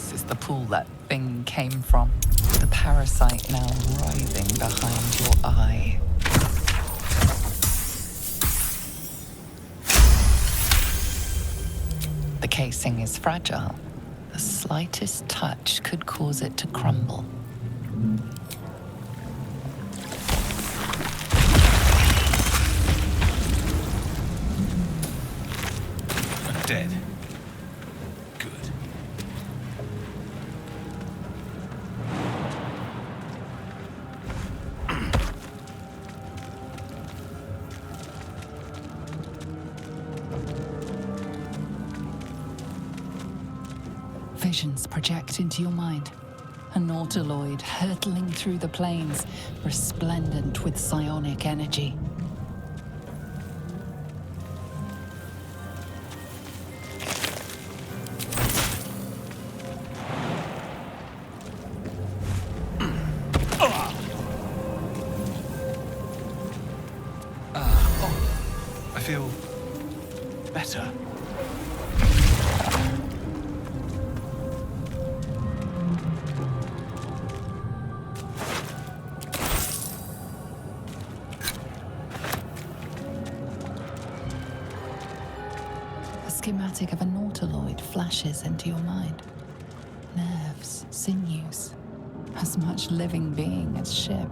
This is the pool that thing came from. The parasite now writhing behind your eye. The casing is fragile. The slightest touch could cause it to crumble. I'm dead. Good. Visions project into your mind. A nautiloid hurtling through the plains, resplendent with psionic energy. I feel better. A schematic of a nautiloid flashes into your mind. Nerves, sinews, as much living being as ship.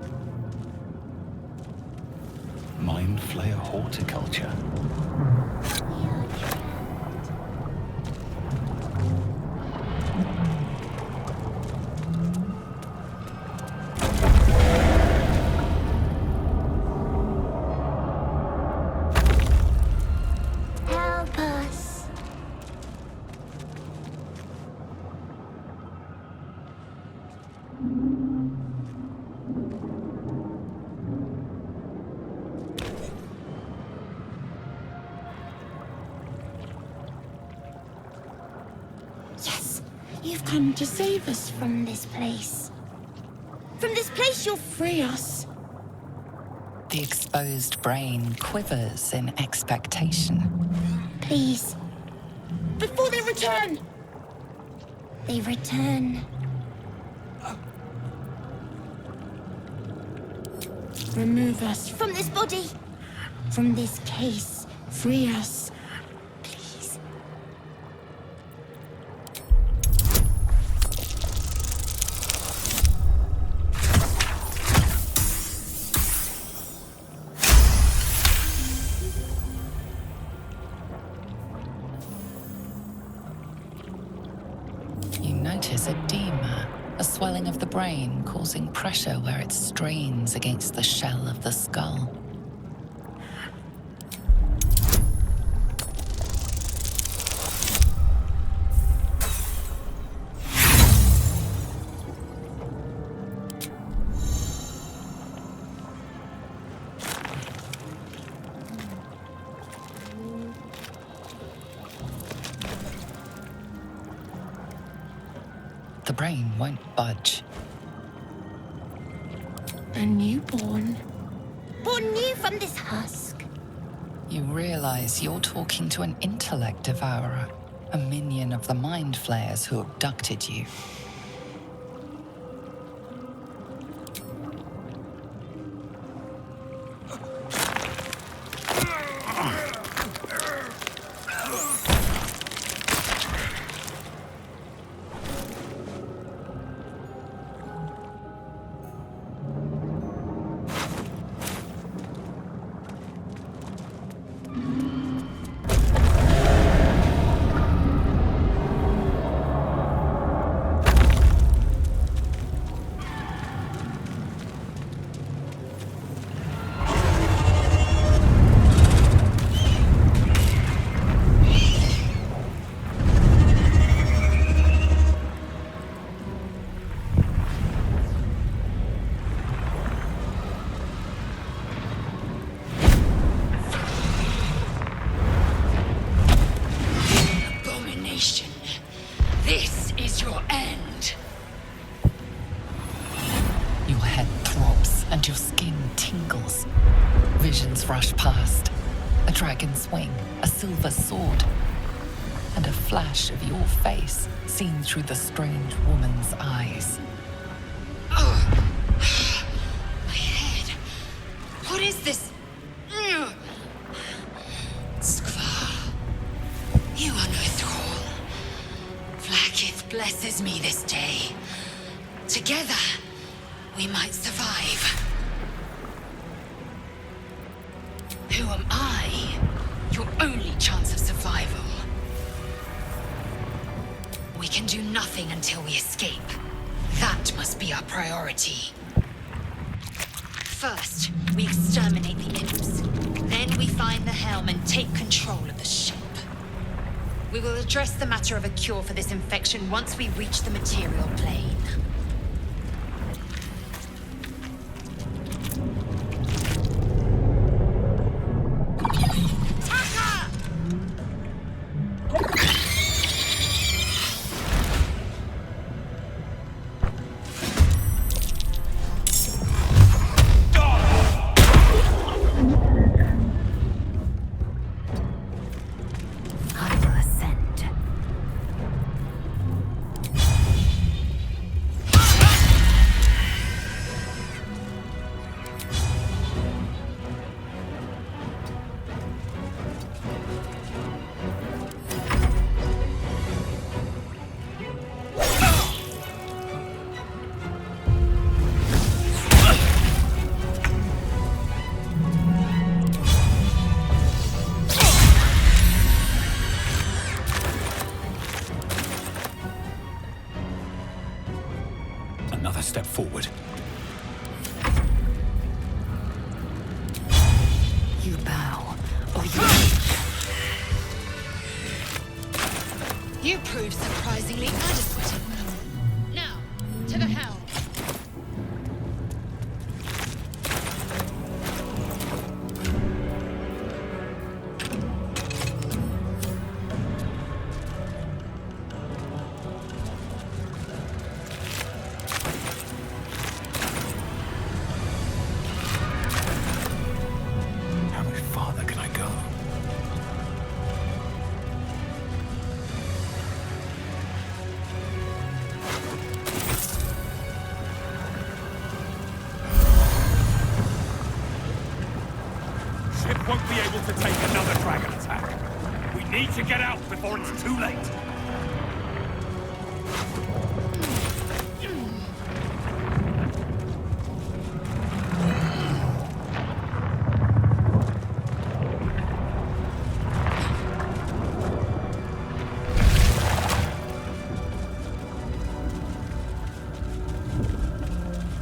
Mind flayer horticulture. Help us. Yes, you've come to save us from this place. From this place, you'll free us. The exposed brain quivers in expectation. Please. Before they return. They return. Remove us from this body. From this case. Free us. Please. You notice edema, a swelling of the brain causing pressure where it strains against the shell of the skull. The brain won't budge. A newborn. Born new from this husk. You realize you're talking to an intellect devourer, a minion of the mind flayers who abducted you. This is your end. Your head throbs and your skin tingles. Visions rush past. A dragon's wing, a silver sword. and a flash of your face seen through the strange woman's eyes. Oh! My head. What is this? Skvar. You are no thrall. Vlaakith blesses me this day. Together, we might survive. Who am I? Your only chance of survival. We can do nothing until we escape. That must be our priority. First, we exterminate the imps. Then we find the helm and take control of the ship. We will address the matter of a cure for this infection once we reach the material plane. Another step forward. You bow, or you prove surprisingly adequate. Now, to the helm. How much farther can I go? Ship won't be able to take another dragon attack. We need to get out before it's too late.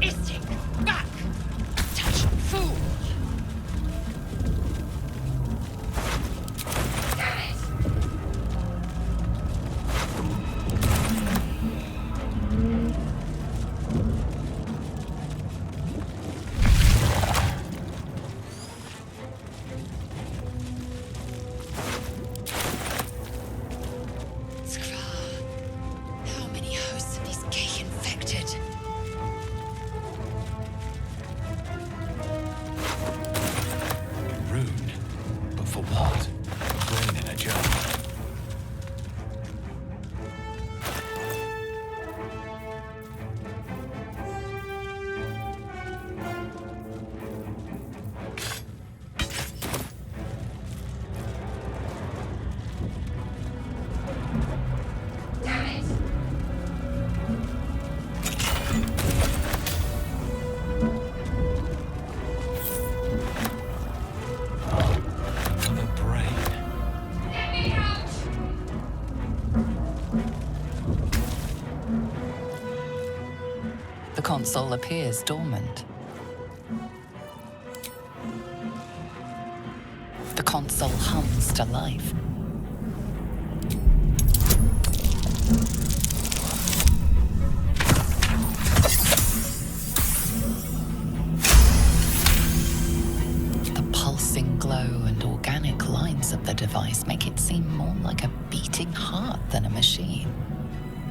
Istik, back! Touch, fool! Skvar, how many hosts of these gay infected? Rune. But for what? A brain in a jar. Another brain. The console appears dormant. The console hums to life. The pulsing glow and organic lines of the device make it seem more like a beating heart than a machine.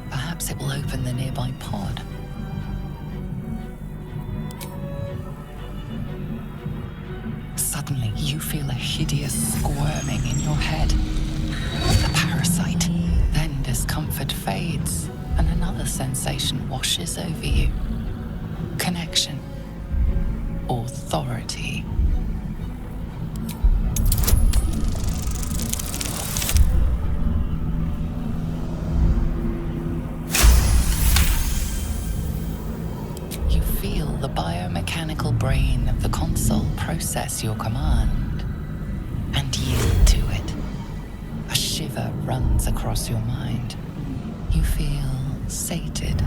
Perhaps it will open the nearby pod. Suddenly, you feel a hideous squirming in your head. The parasite sensation washes over you. Connection. Authority. You feel the biomechanical brain of the console process your command and yield to it. A shiver runs across your mind. You feel sated.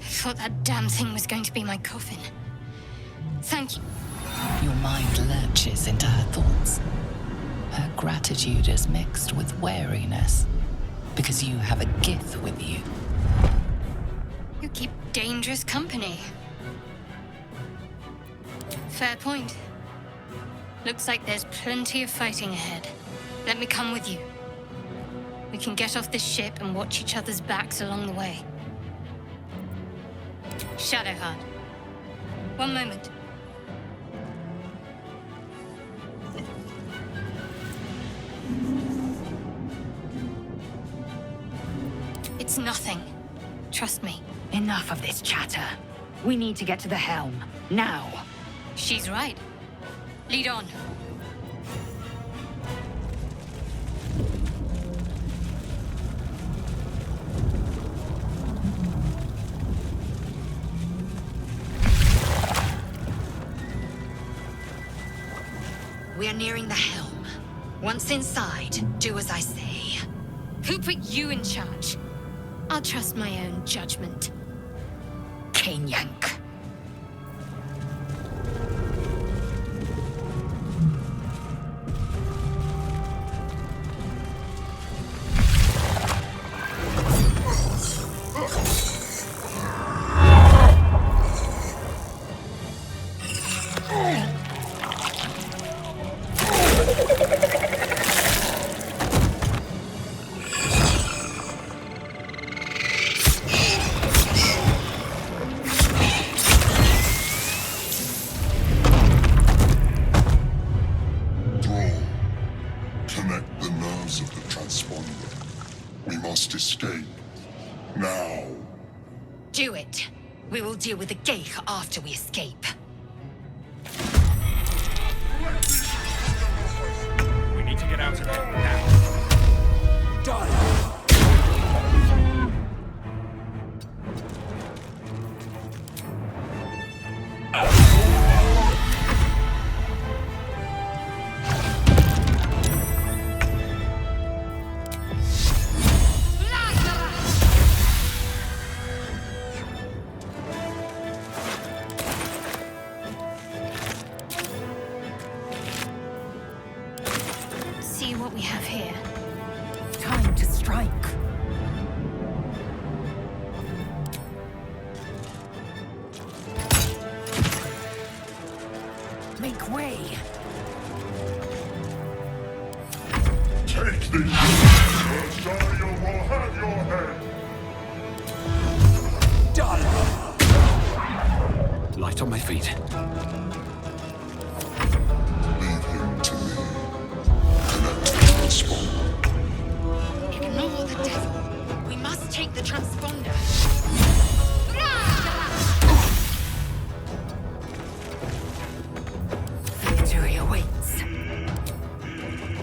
I thought that damn thing was going to be my coffin. Thank you. Your mind lurches into her thoughts. Her gratitude is mixed with wariness, because you have a Gith with you. You keep dangerous company. Fair point. Looks like there's plenty of fighting ahead. Let me come with you. We can get off this ship and watch each other's backs along the way. Shadowheart. One moment. It's nothing. Trust me. Enough of this chatter. We need to get to the helm. Now. She's right. Lead on. We are nearing the helm. Once inside, do as I say. Who put you in charge? I'll trust my own judgment. Yank. Connect the nerves of the transponder. We must escape. Now. Do it. We will deal with the Geich after we escape. We need to get out of here now. Done. See what we have here. Time to strike. Make way. Take this. Rosario will have your head. Light on my feet. Leave him to me. Connect the transponder. Ignore the devil. We must take the transponder. Victory awaits.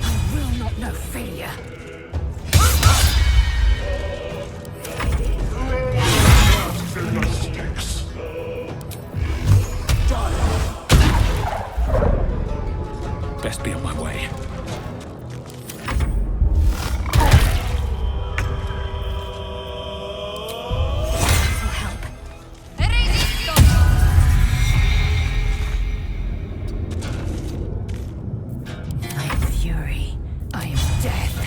I will not know failure. In the sticks. Best be on my way. For help. I am fury. I am death.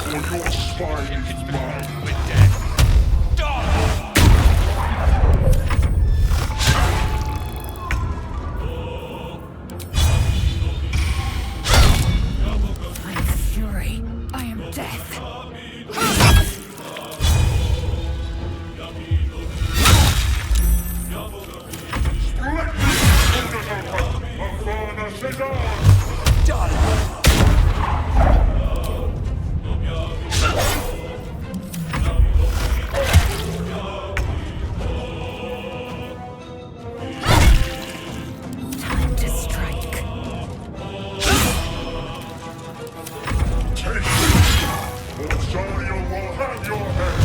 Or your spine is mine. We're dead. I am fury. Time to strike. Take it! Or Zarya will have your head!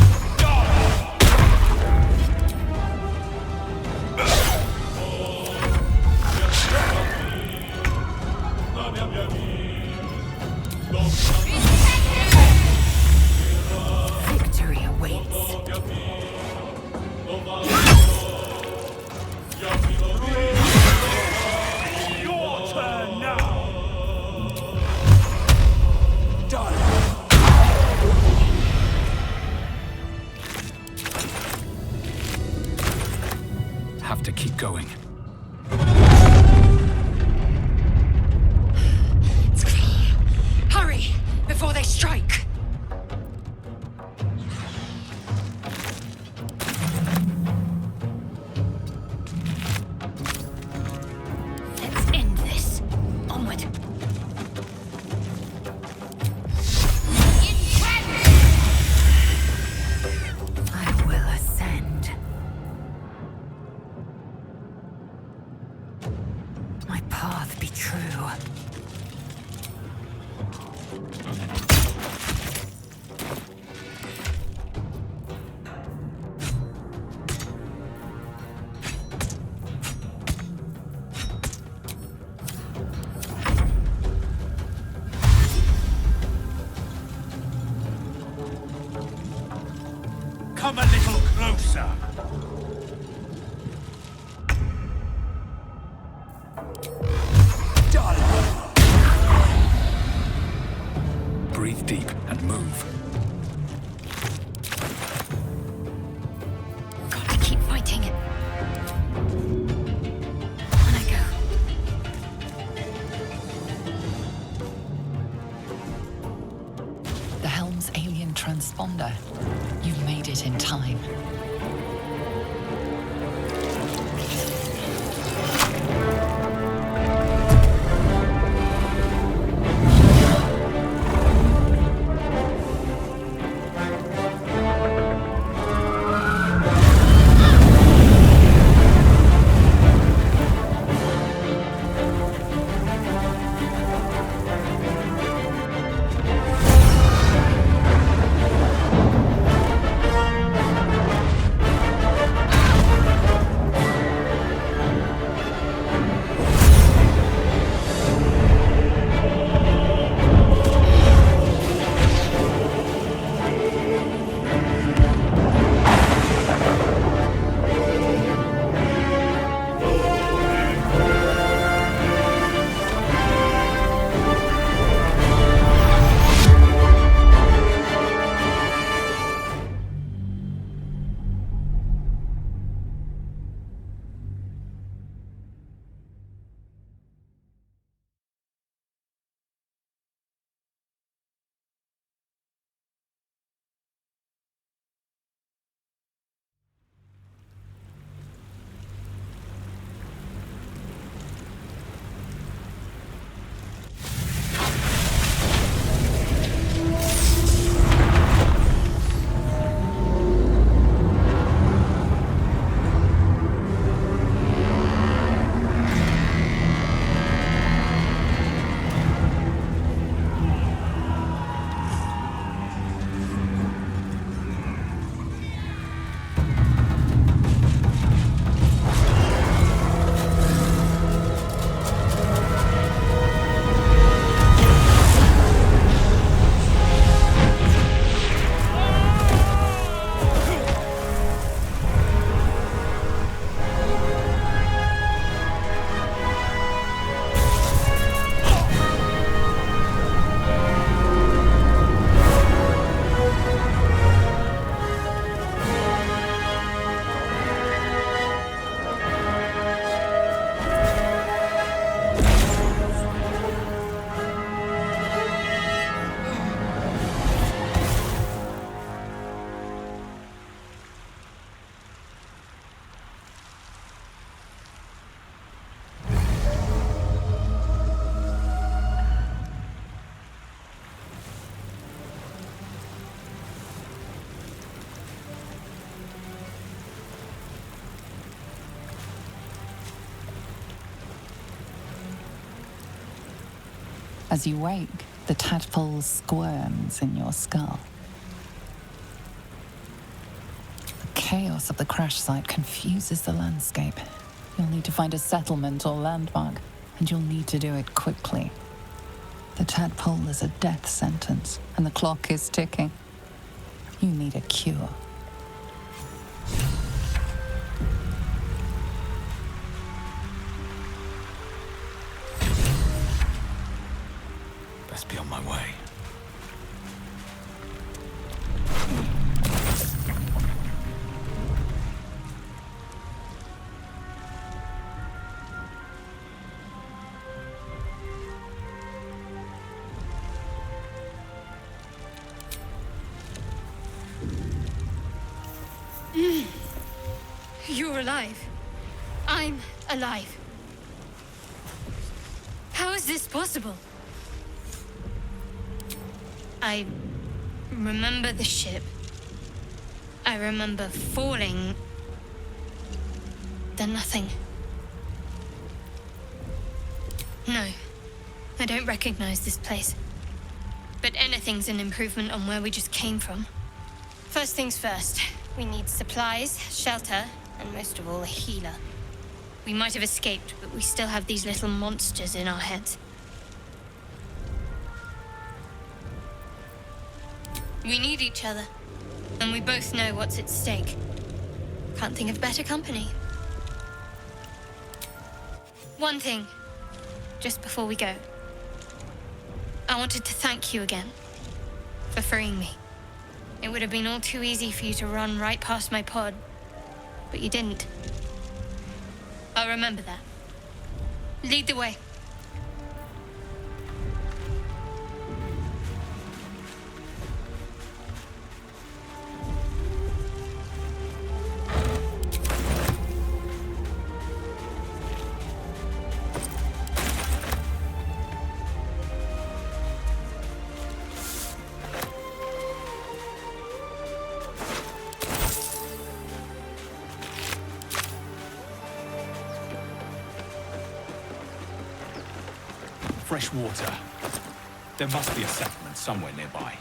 Victory awaits. Your turn now! Have to keep going. It's clear. Hurry, before they strike. Let's end this. Onward. I will ascend. My path be true. Come a little closer. Breathe deep and move. Got to keep fighting. On I go. The helm's alien transponder. You've made it in time. As you wake, the tadpole squirms in your skull. The chaos of the crash site confuses the landscape. You'll need to find a settlement or landmark, and you'll need to do it quickly. The tadpole is a death sentence, and the clock is ticking. You need a cure. Best be on my way. You're alive. I'm alive. How is this possible? I remember the ship. I remember falling. Then nothing. No, I don't recognize this place. But anything's an improvement on where we just came from. First things first, we need supplies, shelter, and most of all, a healer. We might have escaped, but we still have these little monsters in our heads. We need each other, and we both know what's at stake. Can't think of better company. One thing, just before we go. I wanted to thank you again for freeing me. It would have been all too easy for you to run right past my pod, but you didn't. I'll remember that. Lead the way. Fresh water. There must be a settlement somewhere nearby.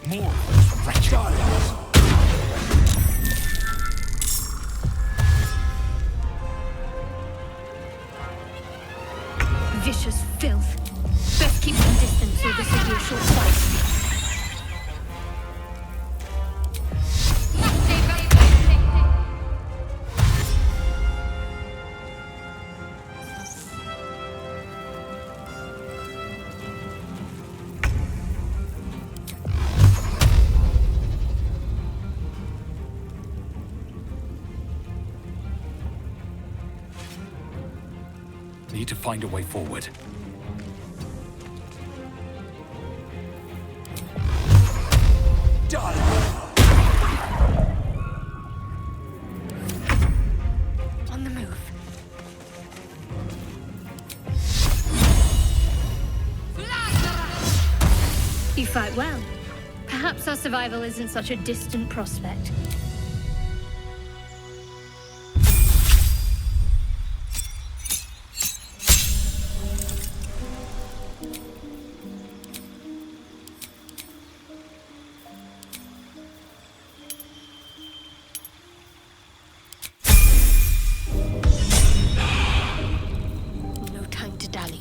More of those wretched islands. Vicious filth. Best keep some distance or this will be a short fight. Need to find a way forward. On the move. You fight well. Perhaps our survival isn't such a distant prospect. No time to dally.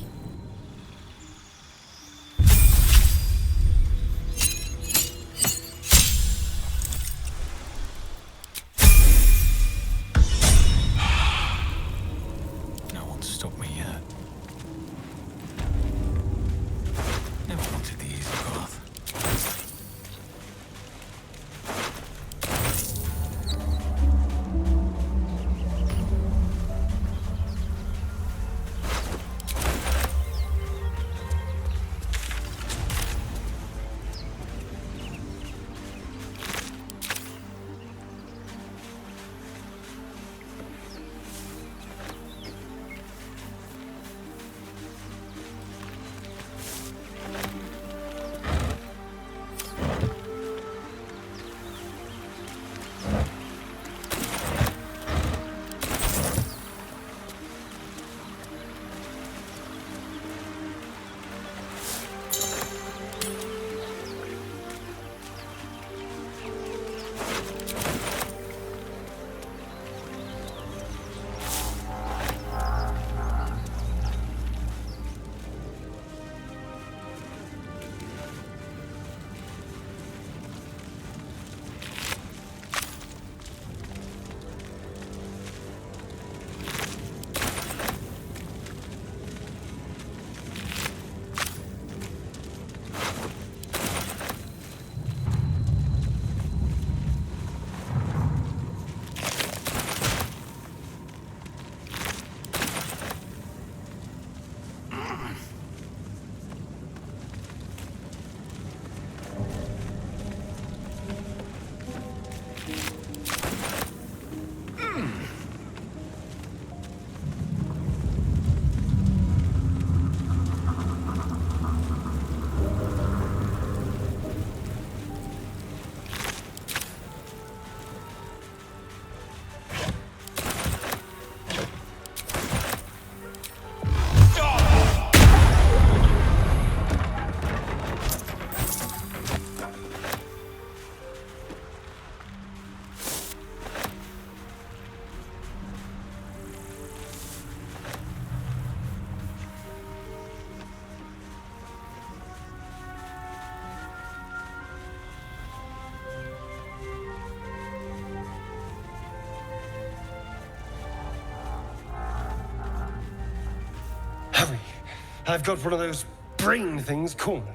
I've got one of those brain things cornered.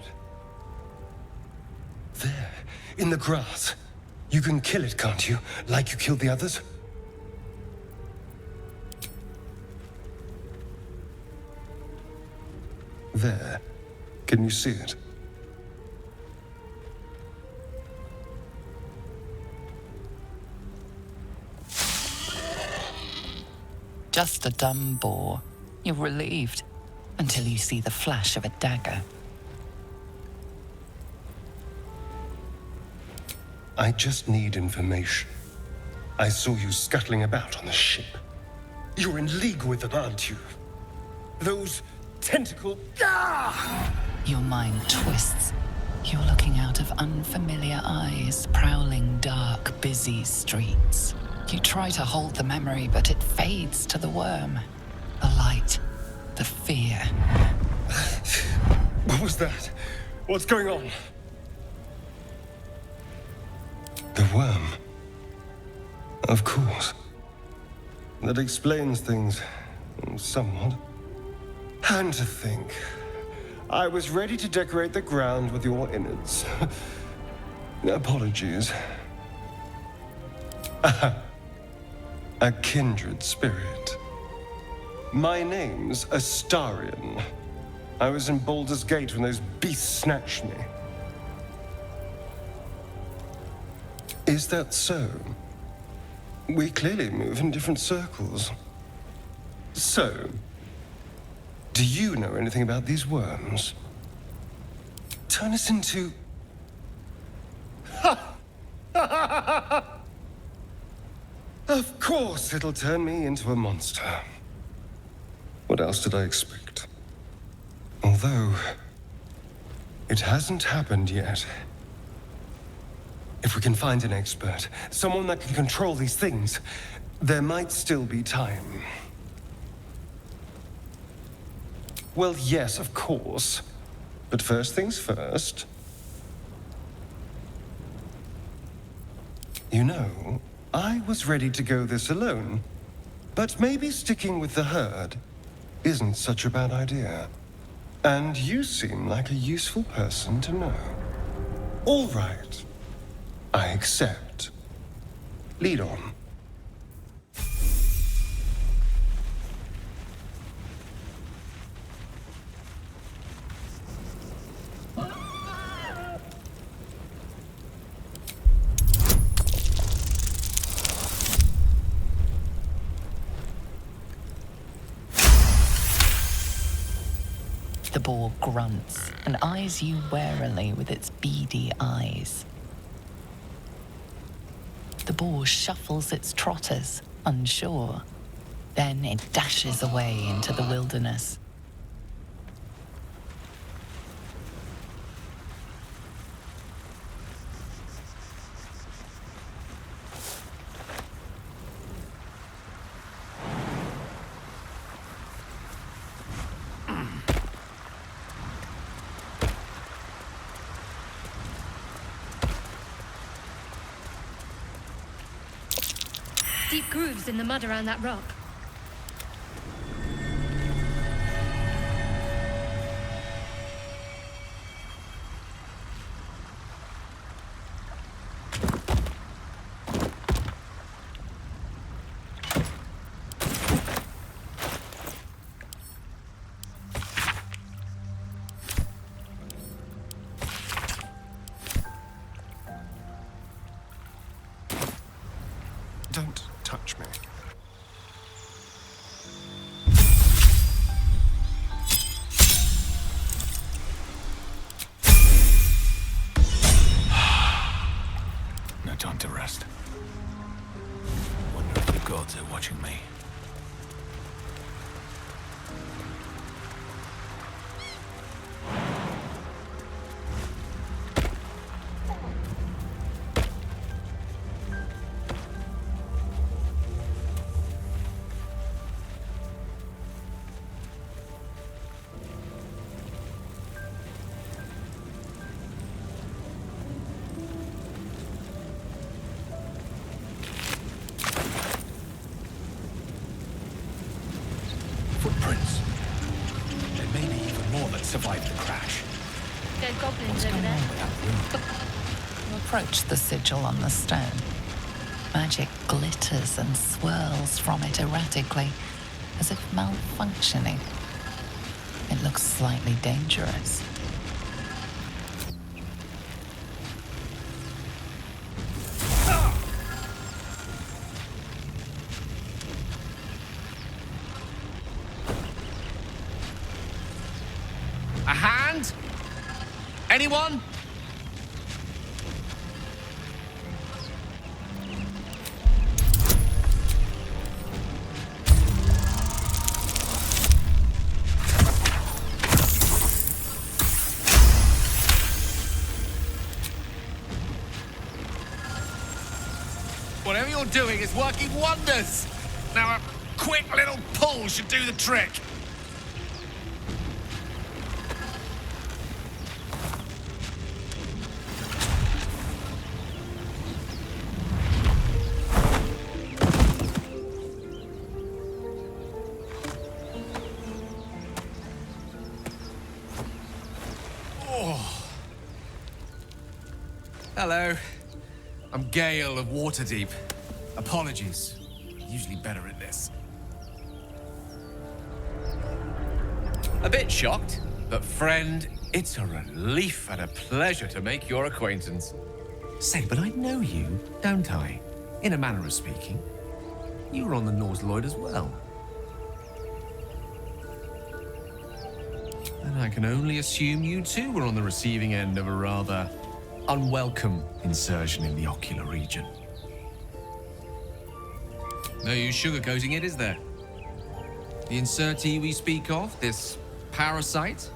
There, in the grass. You can kill it, can't you? Like you killed the others? There. Can you see it? Just a dumb boar. You're relieved until you see the flash of a dagger. I just need information. I saw you scuttling about on the ship. You're in league with them, aren't you? Those tentacle... Ah! Your mind twists. You're looking out of unfamiliar eyes, prowling dark, busy streets. You try to hold the memory, but it fades to the worm. The light, the fear. What was that? What's going on? The worm. Of course. That explains things, somewhat. And to think, I was ready to decorate the ground with your innards. Apologies. A kindred spirit. My name's Astarion. I was in Baldur's Gate when those beasts snatched me. Is that so? We clearly move in different circles. So, do you know anything about these worms? Turn us into... Of course it'll turn me into a monster. What else did I expect? Although, it hasn't happened yet. If we can find an expert, someone that can control these things, there might still be time. Well, yes, of course. But first things first. You know, I was ready to go this alone. But maybe sticking with the herd isn't such a bad idea. And you seem like a useful person to know. All right. I accept. Lead on. The boar grunts and eyes you warily with its beady eyes. The boar shuffles its trotters, unsure. Then it dashes away into the wilderness. Deep grooves in the mud around that rock. Don't touch me. No time to rest. Wonder if the gods are watching me. survived the crash. Dead goblins What's over going there. on with that room? You approach the sigil on the stone. Magic glitters and swirls from it erratically, as if malfunctioning. It looks slightly dangerous. A hand? Anyone? Whatever you're doing is working wonders. Now a quick little pull should do the trick. Hello. I'm Gale of Waterdeep. Apologies. Usually better at this. A bit shocked, but friend, it's a relief and a pleasure to make your acquaintance. Say, but I know you, don't I? In a manner of speaking. You were on the Norse Lloyd as well. And I can only assume you too were on the receiving end of a rather unwelcome insertion in the ocular region. No use sugarcoating it, is there? The insertee we speak of, this parasite,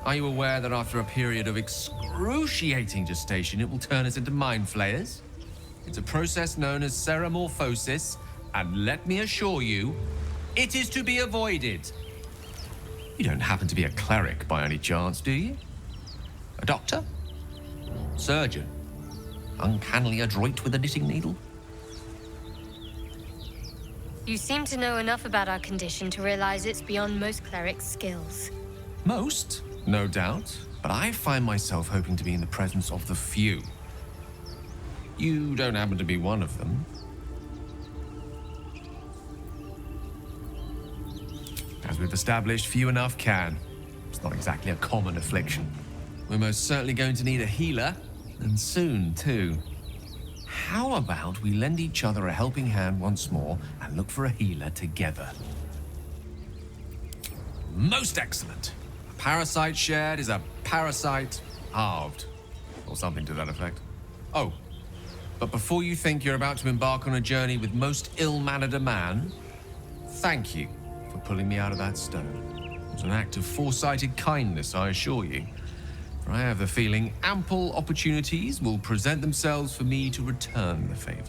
are you aware that after a period of excruciating gestation, it will turn us into mind flayers? It's a process known as seromorphosis, and let me assure you, it is to be avoided. You don't happen to be a cleric by any chance, do you? A doctor? Surgeon? Uncannily adroit with a knitting needle? You seem to know enough about our condition to realize it's beyond most clerics' skills. Most, no doubt, but I find myself hoping to be in the presence of the few. You don't happen to be one of them. As we've established, few enough can. It's not exactly a common affliction. We're most certainly going to need a healer, and soon, too. How about we lend each other a helping hand once more and look for a healer together? Most excellent. A parasite shared is a parasite halved, or something to that effect. Oh, but before you think you're about to embark on a journey with most ill-mannered a man, thank you for pulling me out of that stone. It was an act of foresighted kindness, I assure you. For I have the feeling ample opportunities will present themselves for me to return the favor.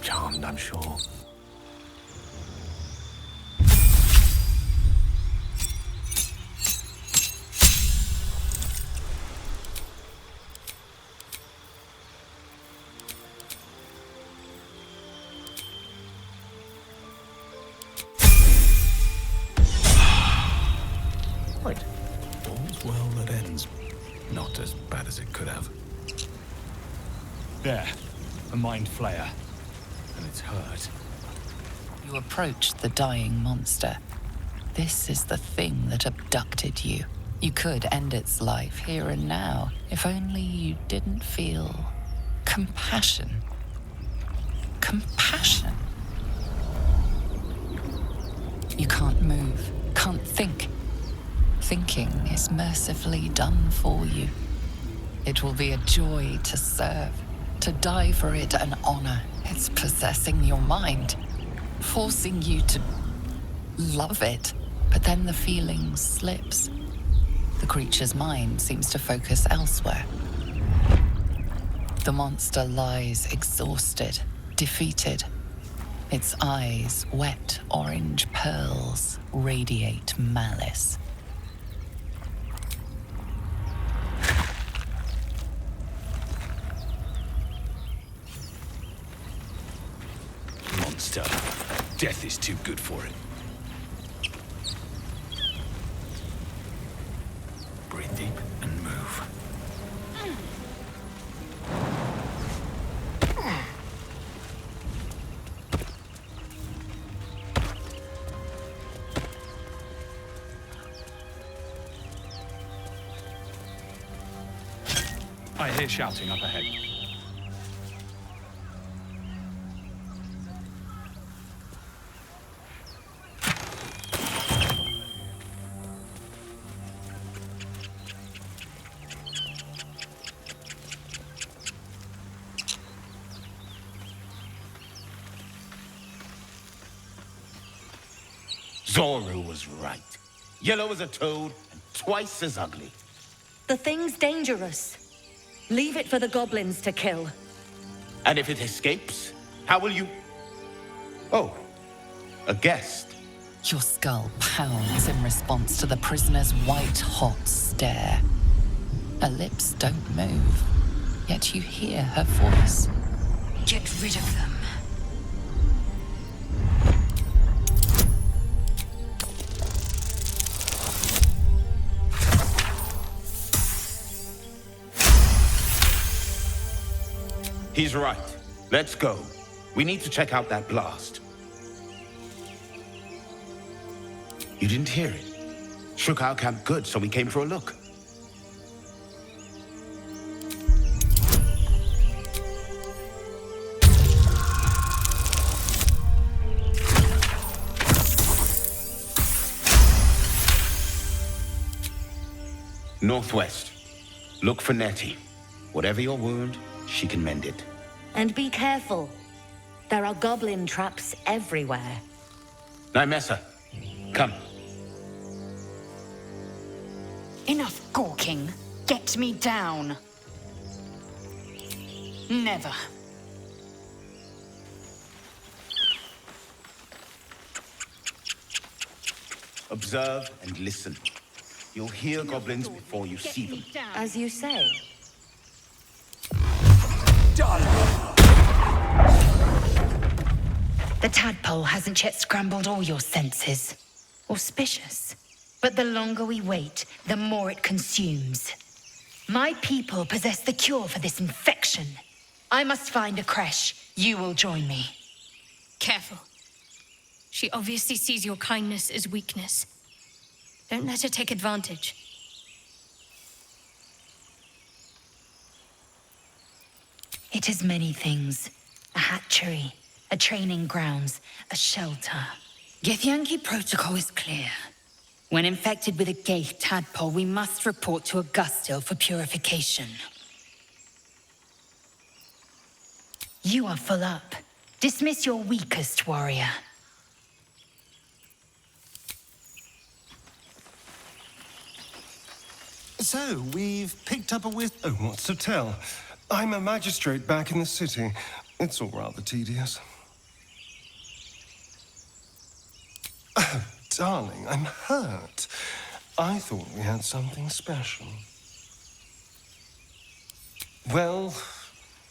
Charmed, I'm sure. Right. All's well that ends. Not as bad as it could have. There. A mind flayer. And it's hurt. You approach the dying monster. This is the thing that abducted you. You could end its life here and now, if only you didn't feel compassion. Compassion. You can't move, can't think. Thinking is mercifully done for you. It will be a joy to serve, to die for it an honor. It's possessing your mind, forcing you to love it. But then the feeling slips. The creature's mind seems to focus elsewhere. The monster lies exhausted, defeated. Its eyes, wet orange pearls, radiate malice. monster. Death is too good for it. Breathe deep and move. I hear shouting up ahead. Zoru was right. Yellow as a toad and twice as ugly. The thing's dangerous. Leave it for the goblins to kill. And if it escapes, how will you... Oh, a guest. Your skull pounds in response to the prisoner's white-hot stare. Her lips don't move, yet you hear her voice. Get rid of them. He's right. Let's go. We need to check out that blast. You didn't hear it? Shook our camp good, so we came for a look. Northwest. Look for Nettie. Whatever your wound, she can mend it. And be careful. There are goblin traps everywhere. Nymessa, come. Enough gawking. Get me down. Never. Observe and listen. You'll hear goblins before you see them. As you say. The tadpole hasn't yet scrambled all your senses. Auspicious. But the longer we wait, the more it consumes. My people possess the cure for this infection. I must find a creche. You will join me. Careful. She obviously sees your kindness as weakness. Don't let her take advantage. It is many things. A hatchery, a training grounds, a shelter. Githyanki protocol is clear. When infected with a Gaith tadpole, we must report to Augustil for purification. You are full up. Dismiss your weakest warrior. So, we've picked up a Oh, what's to tell? I'm a magistrate back in the city. It's all rather tedious. Oh, darling, I'm hurt. I thought we had something special. Well,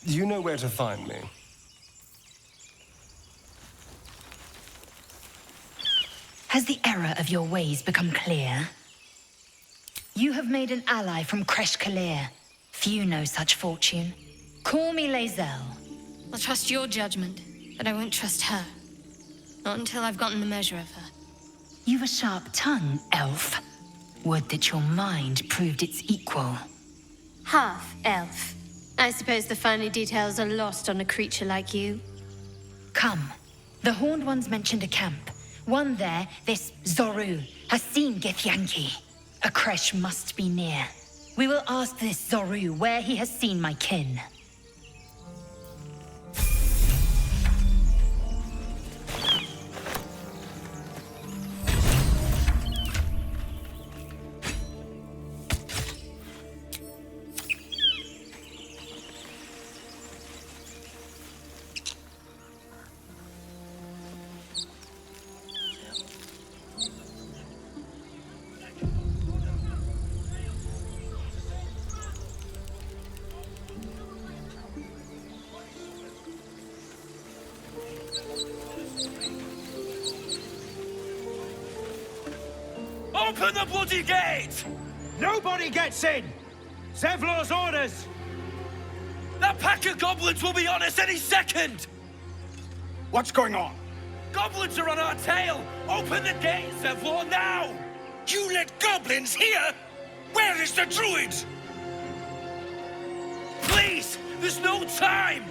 you know where to find me. Has the error of your ways become clear? You have made an ally from Kresh Kalir. Few know such fortune. Call me Lae'zel. I'll trust your judgment, but I won't trust her. Not until I've gotten the measure of her. You've a sharp tongue, elf. Would that your mind proved its equal. Half elf. I suppose the finer details are lost on a creature like you. Come. The Horned Ones mentioned a camp. One there, this Zoru, has seen Githyanki. A creche must be near. We will ask this Zoru where he has seen my kin. Open the bloody gate! Nobody gets in! Zevlor's orders! That pack of goblins will be on us any second! What's going on? Goblins are on our tail! Open the gate, Zevlor, now! You let goblins here? Where is the druid? Please! There's no time!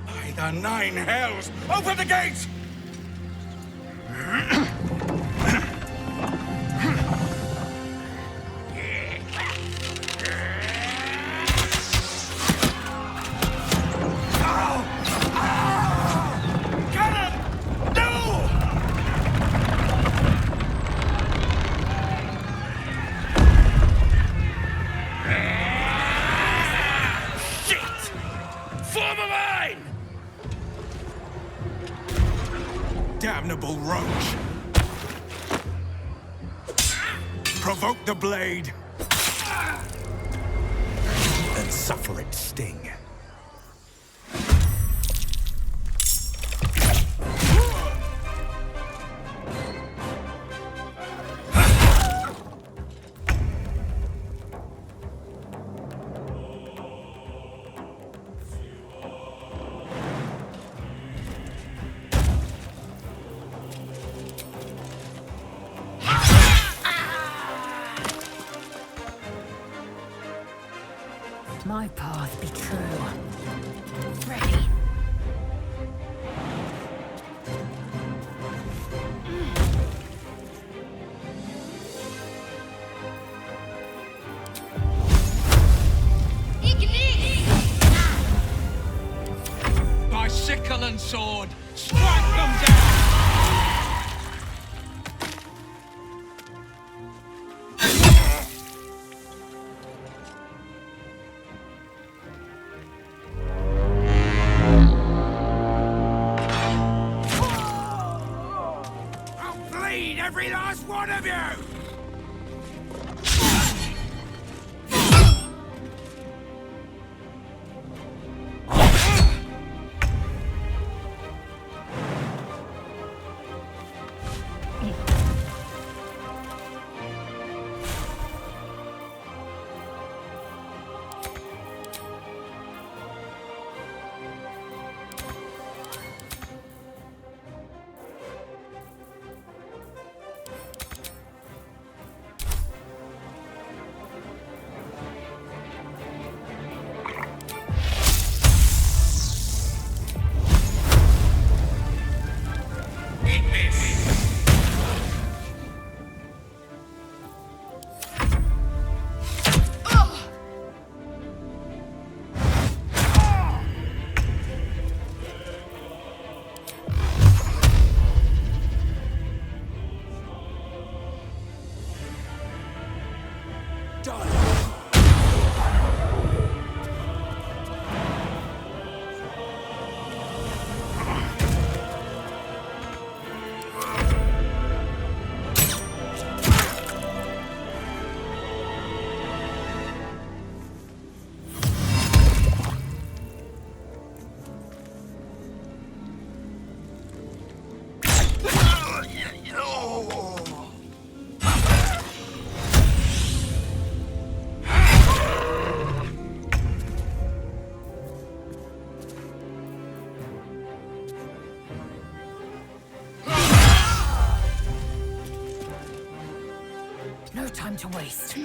By the 9 hells! Open the gates! Damnable roach! Provoke the blade and suffer its sting. My path be true. Ready. By sickle and sword, strike them down! Every last one of you! No time to waste.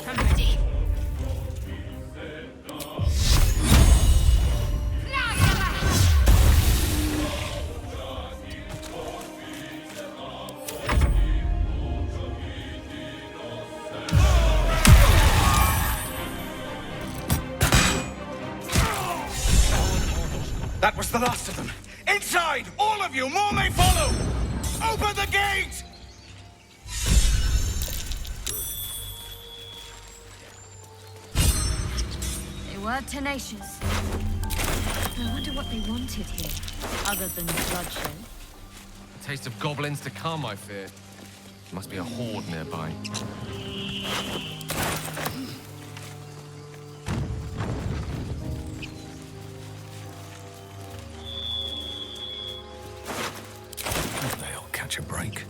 I'm ready. That was the last of them. Inside! All of you! More may follow! Open the gate! They were tenacious. I wonder what they wanted here, other than bloodshed. A taste of goblins to come, I fear. Must be a horde nearby. catch a break.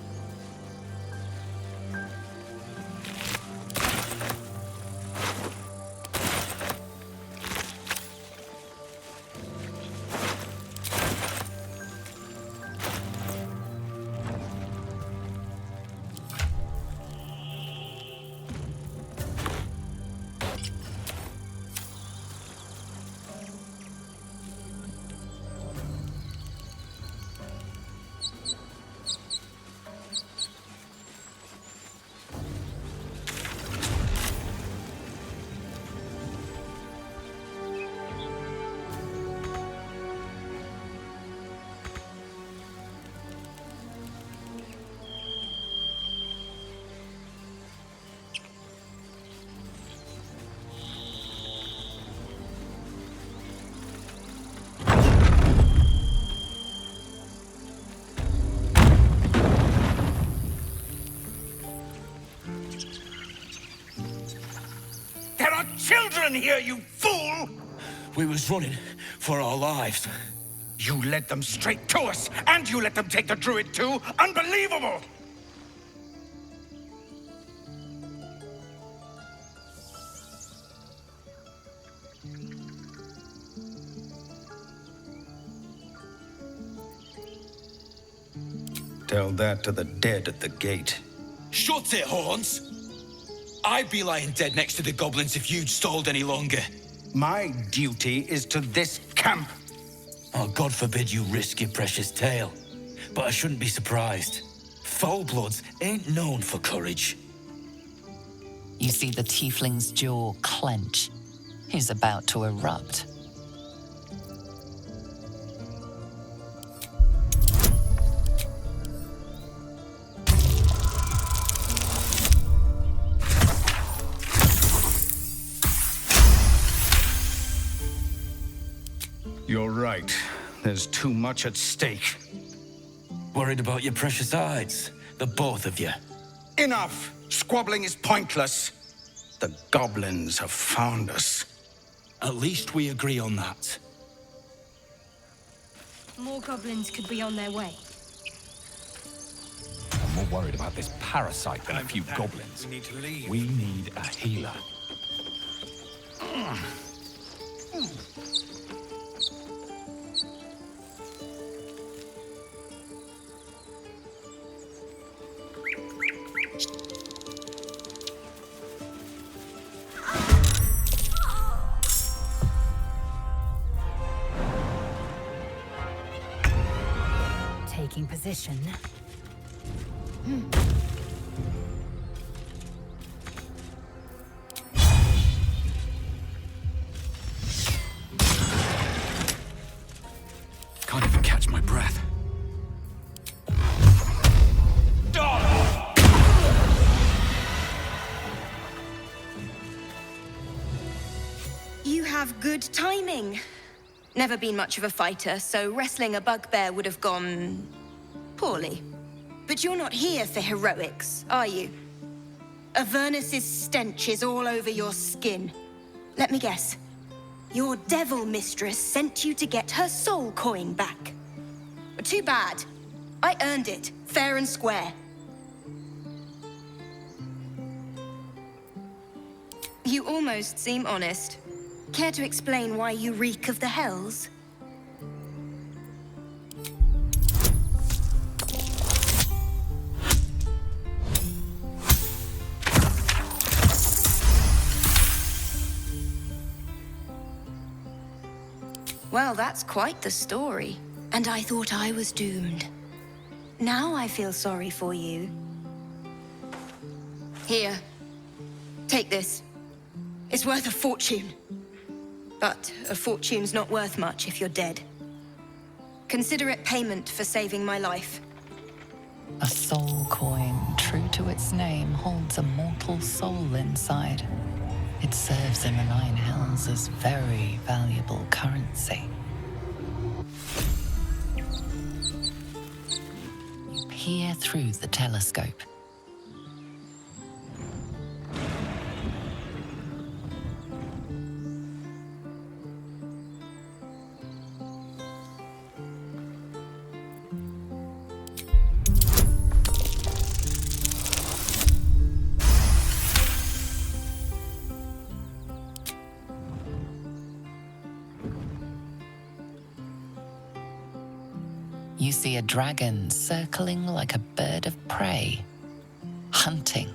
There are children here, you fool! We was running for our lives. You led them straight to us, and you let them take the druid too? Unbelievable! Tell that to the dead at the gate. Shut it, Horns! I'd be lying dead next to the goblins if you'd stalled any longer. My duty is to this camp. Oh, God forbid you risk your precious tail. But I shouldn't be surprised. Foulbloods ain't known for courage. You see the tiefling's jaw clench. He's about to erupt. You're right. There's too much at stake. Worried about your precious hides, the both of you. Enough! Squabbling is pointless. The goblins have found us. At least we agree on that. More goblins could be on their way. I'm more worried about this parasite than a few goblins. We need to leave. We need a healer. Taking position. Can't even catch my breath. You have good timing. Never been much of a fighter, so wrestling a bugbear would have gone poorly. But you're not here for heroics, are you? Avernus's stench is all over your skin. Let me guess. Your devil mistress sent you to get her soul coin back. But too bad. I earned it, fair and square. You almost seem honest. Care to explain why you reek of the hells? Well, that's quite the story. And I thought I was doomed. Now I feel sorry for you. Here. Take this. It's worth a fortune. But a fortune's not worth much if you're dead. Consider it payment for saving my life. A soul coin, true to its name, holds a mortal soul inside. It serves in the Nine Hells as very valuable currency. You peer through the telescope. see a dragon circling like a bird of prey, hunting.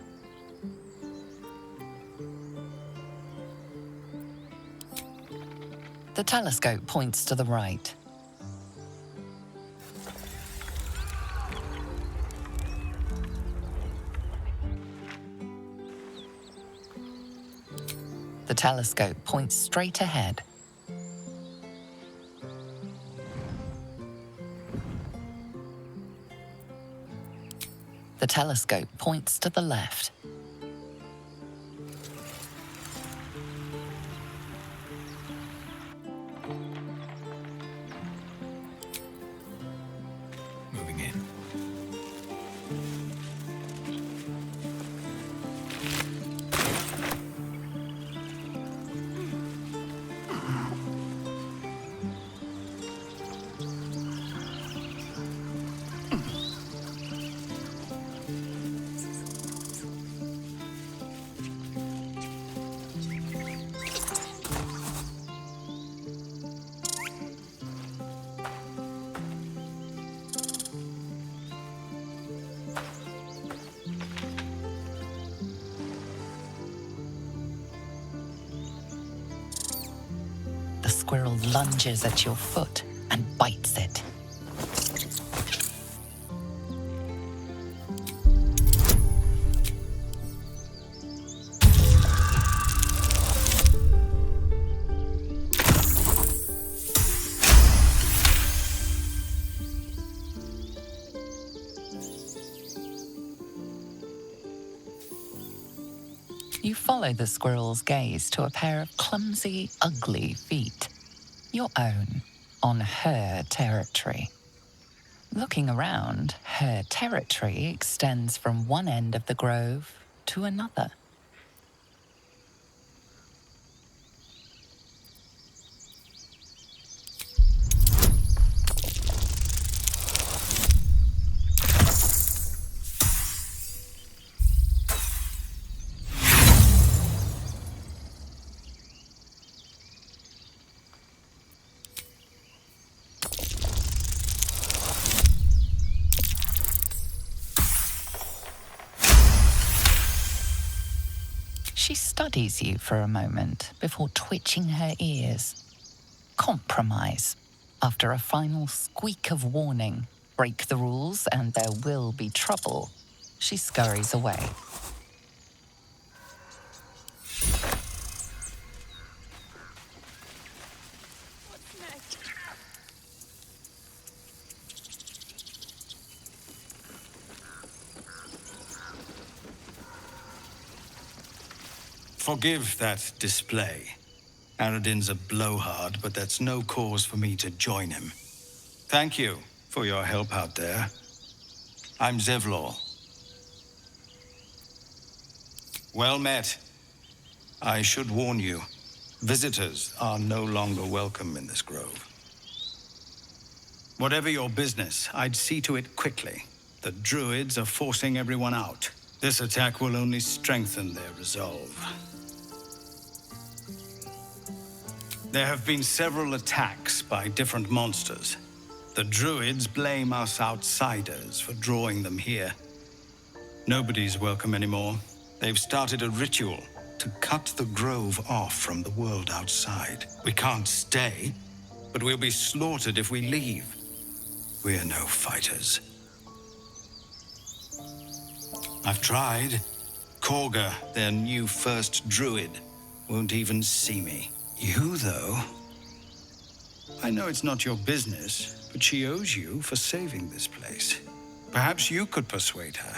The telescope points to the right. The telescope points straight ahead. The telescope points to the left. Moving in. The squirrel lunges at your foot and bites it. You follow the squirrel's gaze to a pair of clumsy, ugly feet. Your own, on her territory. Looking around, her territory extends from one end of the grove to another. She studies you for a moment before twitching her ears. Compromise. After a final squeak of warning, break the rules and there will be trouble, she scurries away. Forgive that display. Aradin's a blowhard, but that's no cause for me to join him. Thank you for your help out there. I'm Zevlor. Well met. I should warn you, visitors are no longer welcome in this grove. Whatever your business, I'd see to it quickly. The druids are forcing everyone out. This attack will only strengthen their resolve. There have been several attacks by different monsters. The druids blame us outsiders for drawing them here. Nobody's welcome anymore. They've started a ritual to cut the grove off from the world outside. We can't stay, but we'll be slaughtered if we leave. We're no fighters. I've tried. Korga, their new first druid, won't even see me. You, though? I know it's not your business, but she owes you for saving this place. Perhaps you could persuade her.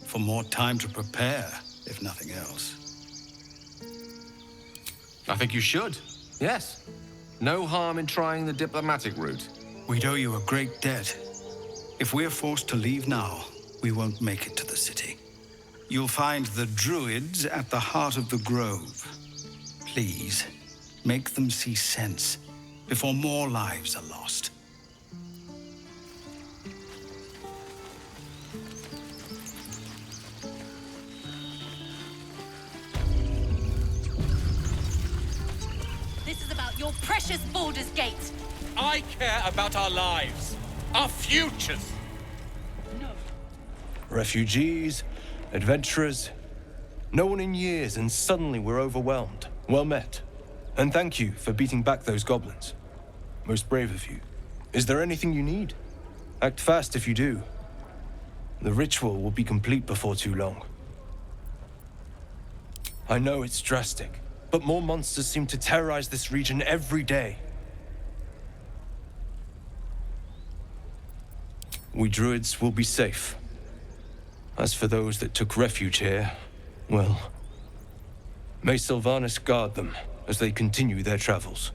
For more time to prepare, if nothing else. I think you should. Yes. No harm in trying the diplomatic route. We'd owe you a great debt. If we're forced to leave now, we won't make it to the city. You'll find the druids at the heart of the grove. Please, make them see sense before more lives are lost. This is about your precious Baldur's Gate. I care about our lives. our futures. Refugees, adventurers, no one in years, and suddenly we're overwhelmed. Well met. And thank you for beating back those goblins. Most brave of you. Is there anything you need? Act fast if you do. The ritual will be complete before too long. I know it's drastic, but more monsters seem to terrorize this region every day. We druids will be safe. As for those that took refuge here, well, may Sylvanas guard them as they continue their travels.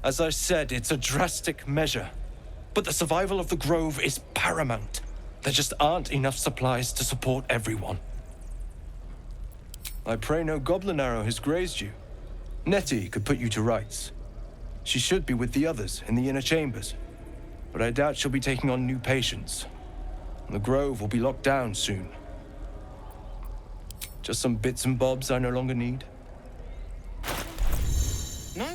As I said, it's a drastic measure, but the survival of the Grove is paramount. There just aren't enough supplies to support everyone. I pray no goblin arrow has grazed you. Nettie could put you to rights. She should be with the others in the inner chambers, but I doubt she'll be taking on new patients. The Grove will be locked down soon. Just some bits and bobs I no longer need. No?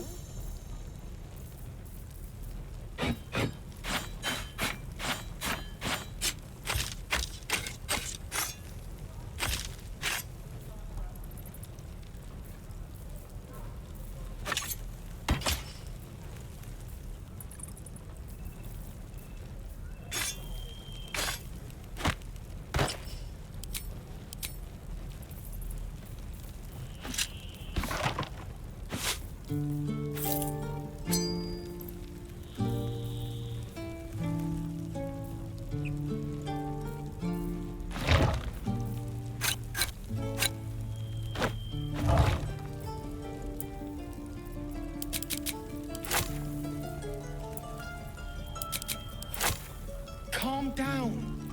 Calm down.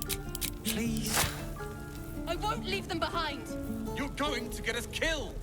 Please. I won't leave them behind. You're going to get us killed.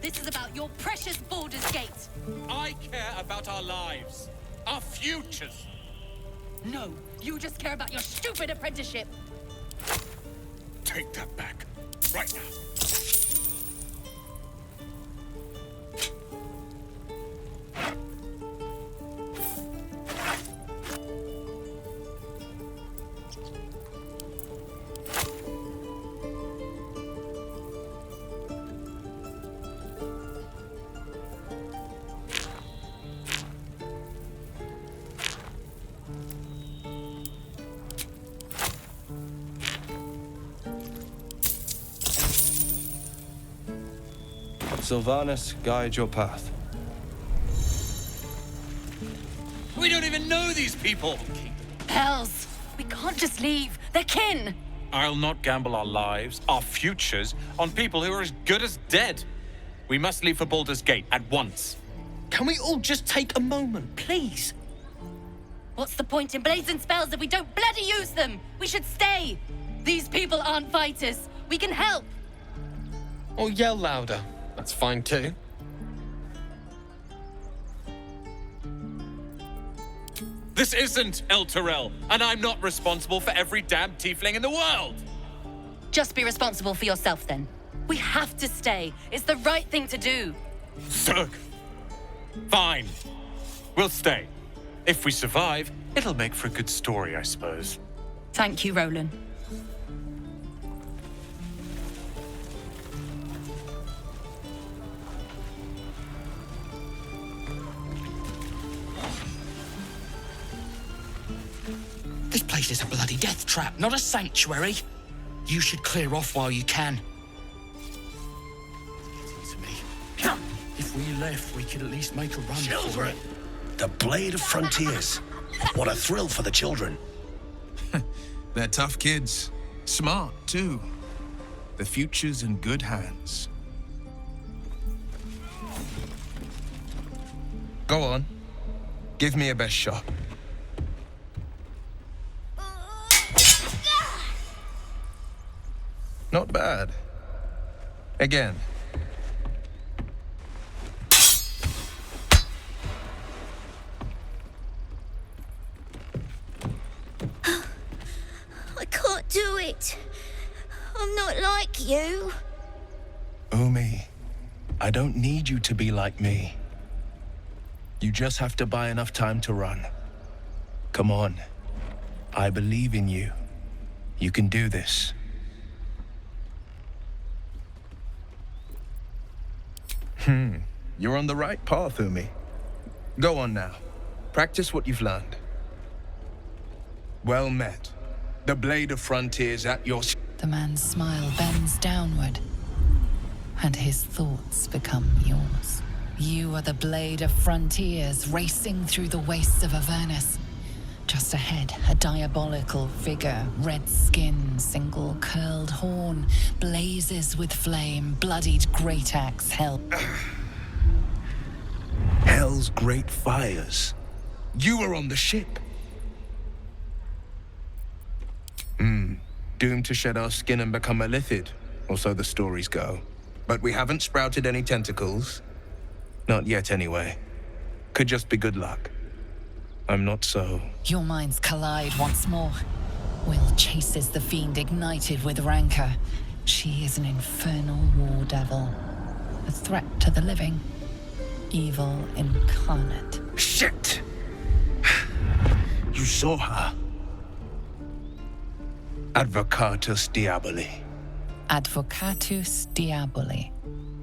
This is about your precious Baldur's Gate. I care about our lives, our futures. No, you just care about your stupid apprenticeship. Take that back, right now. Sylvanas, guide your path. We don't even know these people. Hells, we can't just leave. They're kin. I'll not gamble our lives, our futures, on people who are as good as dead. We must leave for Baldur's Gate at once. Can we all just take a moment, please? What's the point in blazing spells if we don't bloody use them? We should stay. These people aren't fighters. We can help. Or yell louder. That's fine too. This isn't El Terrell, and I'm not responsible for every damn tiefling in the world! Just be responsible for yourself then. We have to stay. It's the right thing to do. Zerg! Fine. We'll stay. If we survive, it'll make for a good story, I suppose. Thank you, Roland. This place is a bloody death trap, not a sanctuary. You should clear off while you can. If we left, we could at least make a run for Children! it. The Blade of Frontiers. What a thrill for the children. They're tough kids. Smart, too. The future's in good hands. Go on. Give me a best shot. Not bad. Again. I can't do it. I'm not like you. Umi, I don't need you to be like me. You just have to buy enough time to run. Come on. I believe in you. You can do this. You're on the right path, Umi. Go on now. Practice what you've learned. Well met. The Blade of Frontiers at your... The man's smile bends downward, and his thoughts become yours. You are the Blade of Frontiers, racing through the wastes of Avernus. Just ahead, a diabolical figure, red skin, single curled horn, blazes with flame, bloodied great axe held. Hell's great fires. You were on the ship. Doomed to shed our skin and become a lithid, or so the stories go. But we haven't sprouted any tentacles. Not yet, anyway. Could just be good luck. I'm not so... Your minds collide once more. Will chases the fiend ignited with rancor. She is an infernal war devil. A threat to the living. Evil incarnate. Shit! You saw her. Advocatus Diaboli. Advocatus Diaboli.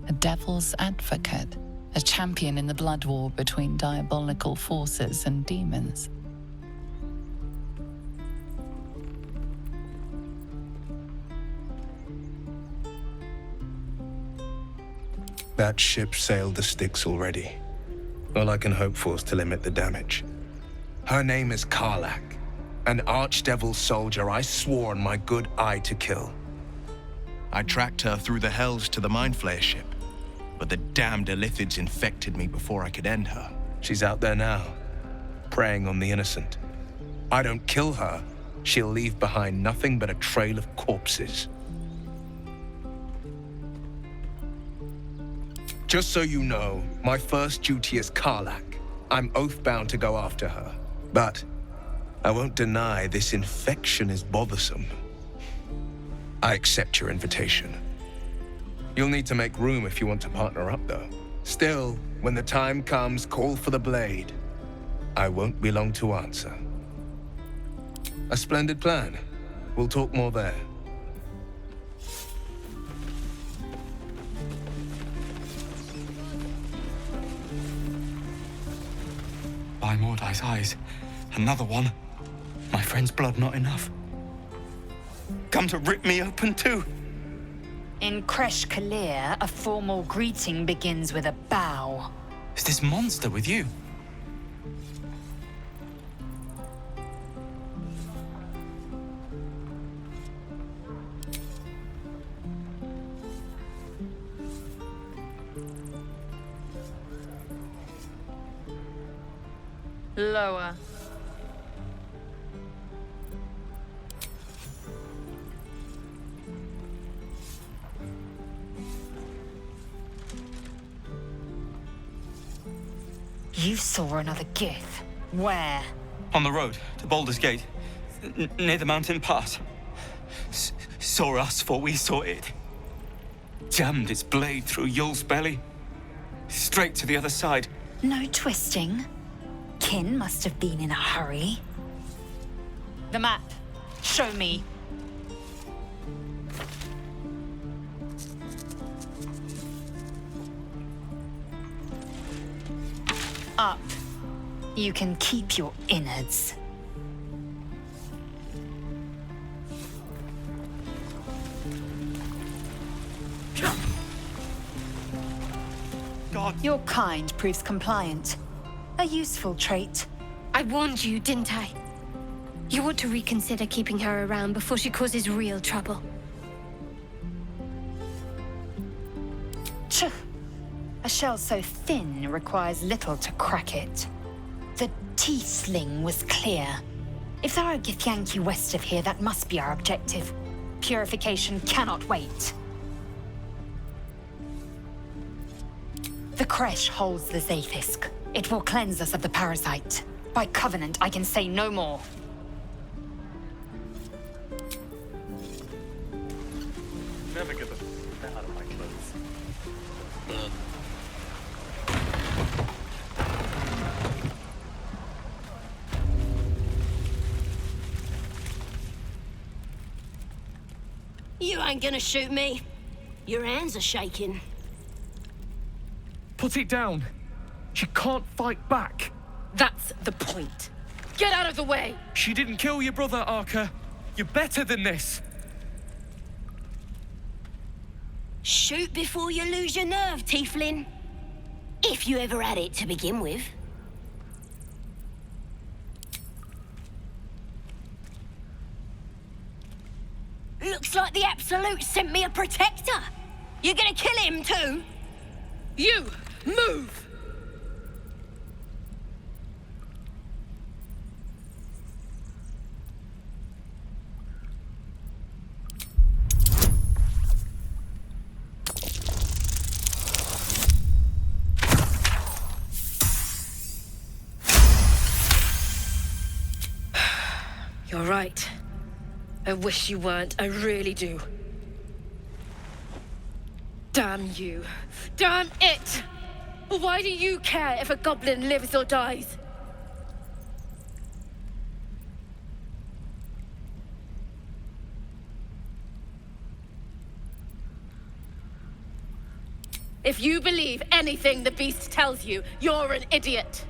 A devil's advocate. A champion in the blood war between diabolical forces and demons. That ship sailed the Styx already. All I can hope for is to limit the damage. Her name is Karlach, an archdevil soldier I swore on my good eye to kill. I tracked her through the hells to the Mind Flayer ship, but the damned Illithids infected me before I could end her. She's out there now, preying on the innocent. I don't kill her, she'll leave behind nothing but a trail of corpses. Just so you know, my first duty is Karlach. I'm oath-bound to go after her. But I won't deny this infection is bothersome. I accept your invitation. You'll need to make room if you want to partner up, though. Still, when the time comes, call for the blade. I won't be long to answer. A splendid plan. We'll talk more there. By Mordai's eyes, another one. My friend's blood not enough. Come to rip me open too. In Kresh Kalir, a formal greeting begins with a bow. Is this monster with you? Lower. You saw another Gith. Where? On the road to Baldur's Gate, near the mountain pass. Saw us, for we saw it. Jammed its blade through Yul's belly. Straight to the other side. No twisting. Kin must have been in a hurry. The map. Show me. Up. You can keep your innards. God. Your kind proves compliant. A useful trait. I warned you, didn't I? You ought to reconsider keeping her around before she causes real trouble. Tch. A shell so thin requires little to crack it. The teeth sling was clear. If there are Githyanki west of here, that must be our objective. Purification cannot wait. The creche holds the Zafisk. It will cleanse us of the parasite. By covenant, I can say no more. Never get the out of my clothes. You ain't gonna shoot me. Your hands are shaking. Put it down. She can't fight back. That's the point. Get out of the way! She didn't kill your brother, Arca. You're better than this. Shoot before you lose your nerve, Tiefling. If you ever had it to begin with. Looks like the Absolute sent me a protector. You're gonna kill him too? You! Move! You're right. I wish you weren't, I really do. Damn you. Damn it! Why do you care if a goblin lives or dies? If you believe anything the beast tells you, you're an idiot.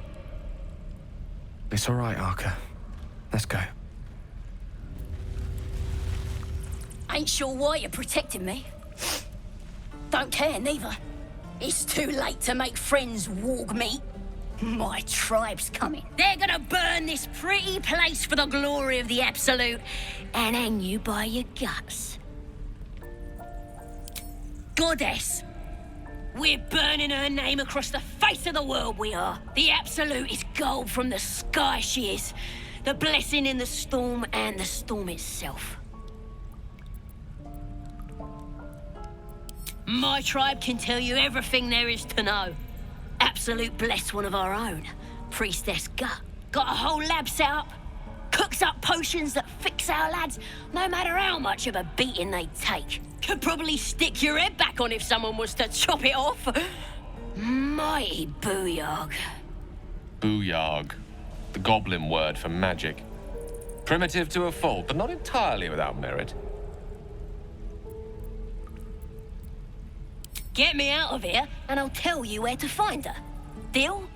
It's all right, Arca. Let's go. Ain't sure why you're protecting me. Don't care, neither. It's too late to make friends warg meat. My tribe's coming. They're gonna burn this pretty place for the glory of the Absolute and hang you by your guts. Goddess! We're burning her name across the face of the world, we are. The Absolute is gold from the sky, she is. The blessing in the storm and the storm itself. My tribe can tell you everything there is to know. Absolute bless one of our own. Priestess Gut. Got a whole lab set up. Cooks up potions that fix our lads, no matter how much of a beating they take. Could probably stick your head back on if someone was to chop it off. Mighty booyarg. Booyarg. The goblin word for magic. Primitive to a fault, but not entirely without merit. Get me out of here, and I'll tell you where to find her. Deal?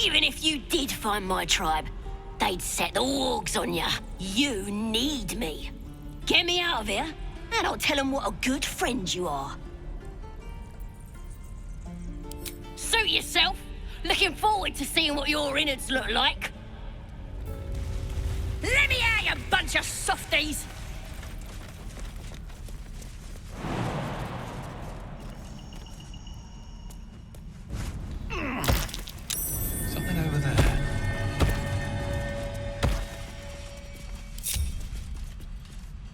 Even if you did find my tribe, they'd set the wargs on you. You need me. Get me out of here, and I'll tell them what a good friend you are. Suit yourself. Looking forward to seeing what your innards look like. Let me out, you bunch of softies! Something over there.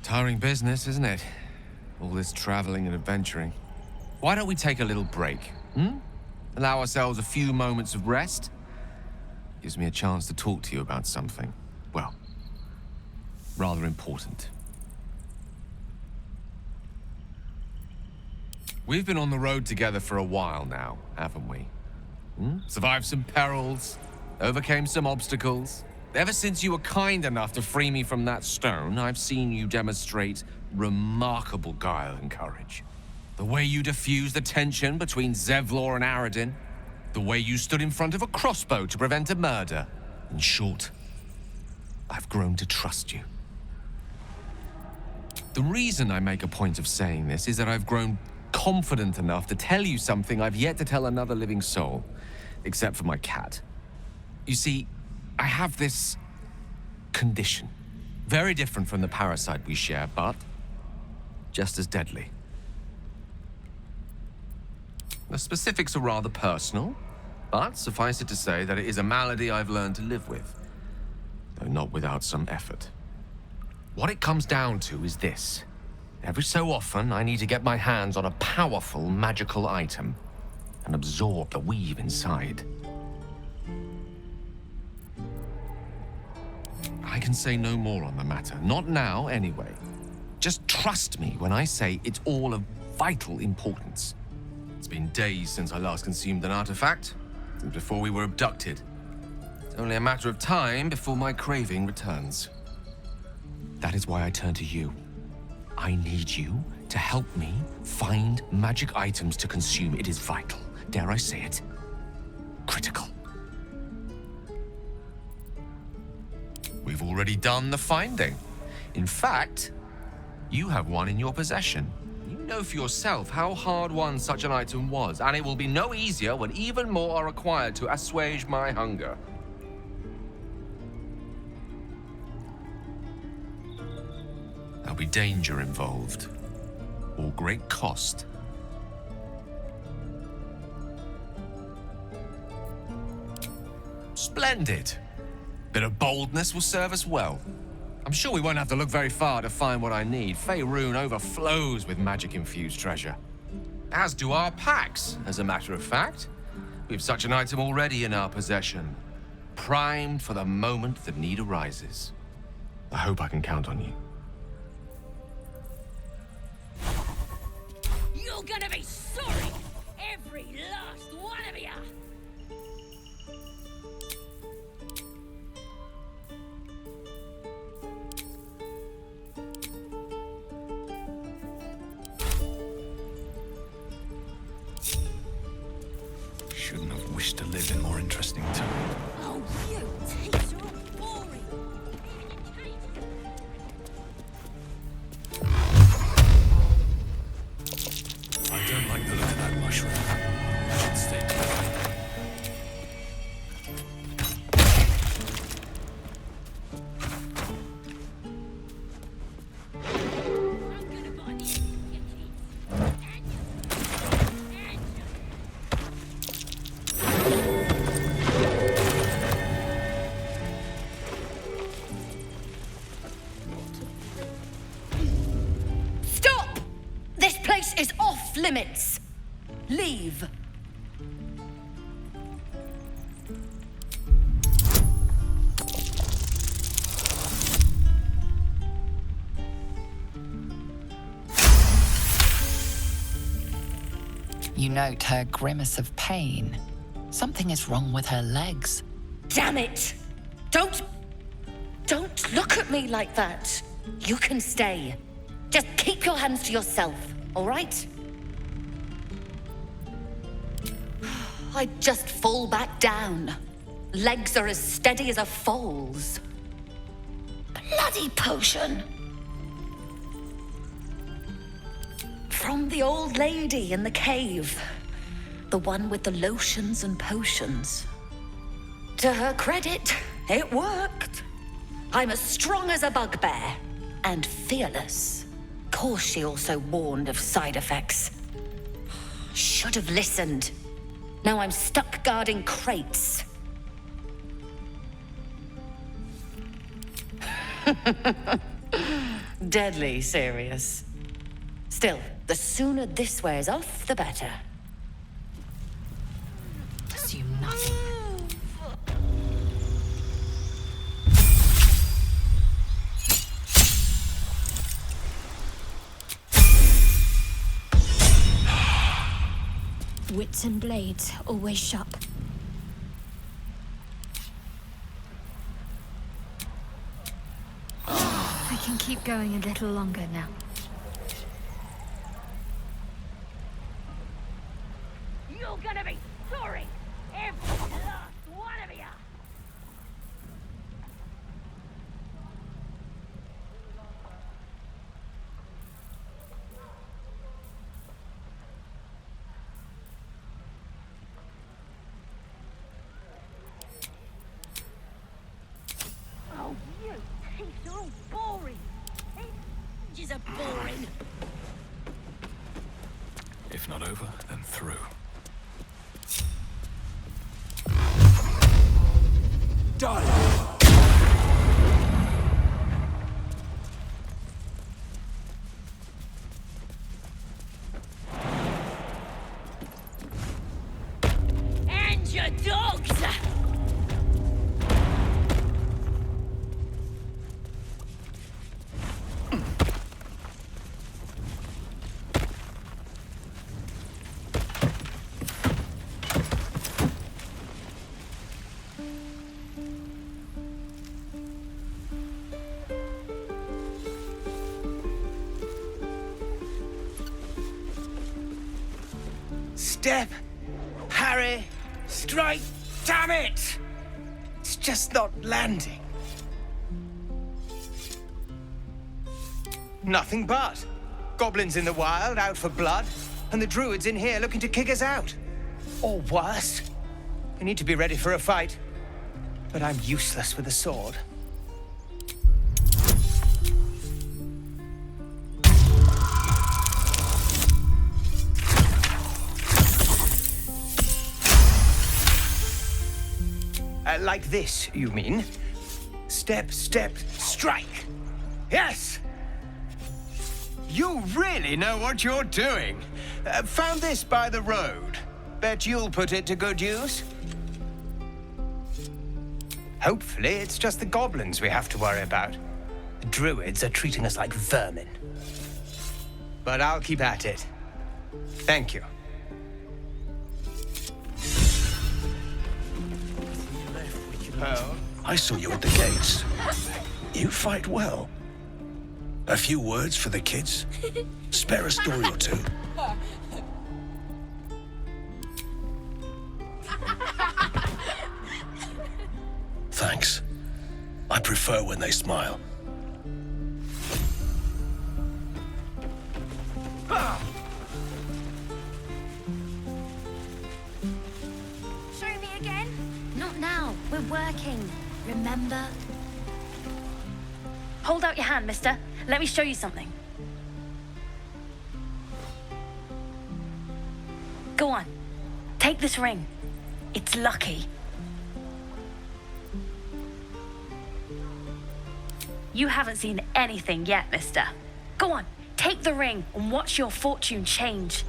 Tiring business, isn't it? All this traveling and adventuring. Why don't we take a little break, Allow ourselves a few moments of rest? Gives me a chance to talk to you about something, well, rather important. We've been on the road together for a while now, haven't we? Survived some perils, overcame some obstacles. Ever since you were kind enough to free me from that stone, I've seen you demonstrate remarkable guile and courage. The way you diffused the tension between Zevlor and Aradin. The way you stood in front of a crossbow to prevent a murder. In short, I've grown to trust you. The reason I make a point of saying this is that I've grown confident enough to tell you something I've yet to tell another living soul, except for my cat. You see, I have this condition. Very different from the parasite we share, but just as deadly. The specifics are rather personal, but suffice it to say that it is a malady I've learned to live with, though not without some effort. What it comes down to is this. Every so often, I need to get my hands on a powerful magical item and absorb the weave inside. I can say no more on the matter. Not now, anyway. Just trust me when I say it's all of vital importance. It's been days since I last consumed an artifact, since before we were abducted. It's only a matter of time before my craving returns. That is why I turn to you. I need you to help me find magic items to consume. It is vital. Dare I say it? Critical. We've already done the finding. In fact, you have one in your possession. You know for yourself how hard won such an item was, and it will be no easier when even more are required to assuage my hunger. There'll be danger involved, or great cost. Splendid. Bit of boldness will serve us well. I'm sure we won't have to look very far to find what I need. Faerun overflows with magic-infused treasure. As do our packs, as a matter of fact. We've such an item already in our possession, primed for the moment the need arises. I hope I can count on you. You're gonna be sorry! Every last one of you! Shouldn't have wished to live in more interesting time. Oh, you teacher are boring! I don't like the look of that mushroom. I should stay clear. Stop! This place is off limits. Leave. You note her grimace of pain. Something is wrong with her legs. Damn it! Don't look at me like that. You can stay. Just keep your hands to yourself, all right? I'd just fall back down. Legs are as steady as a foal's. Bloody potion! From the old lady in the cave. The one with the lotions and potions. To her credit, it worked. I'm as strong as a bugbear. And fearless. Course she also warned of side effects. Should have listened. Now I'm stuck guarding crates. Deadly serious. Still, the sooner this wears off, the better. Assume nothing. Wits and blades, always sharp. I can keep going a little longer now. You're gonna be sorry! Every last one of you! are boring. If not over, then through. Done! And your dogs! Step, Harry, strike, damn it! It's just not landing. Nothing but. Goblins in the wild, out for blood, and the druids in here looking to kick us out. Or worse. We need to be ready for a fight. But I'm useless with a sword. Like this, you mean? Step, step, strike. Yes! You really know what you're doing. Found this by the road. Bet you'll put it to good use. Hopefully, it's just the goblins we have to worry about. The druids are treating us like vermin. But I'll keep at it. Thank you. Oh. I saw you at the gates. You fight well. A few words for the kids? Spare a story or two. Thanks. I prefer when they smile. Show me again? Not now. We're working. Remember? Hold out your hand, mister. Let me show you something. Go on. Take this ring. It's lucky. You haven't seen anything yet, mister. Go on. Take the ring and watch your fortune change.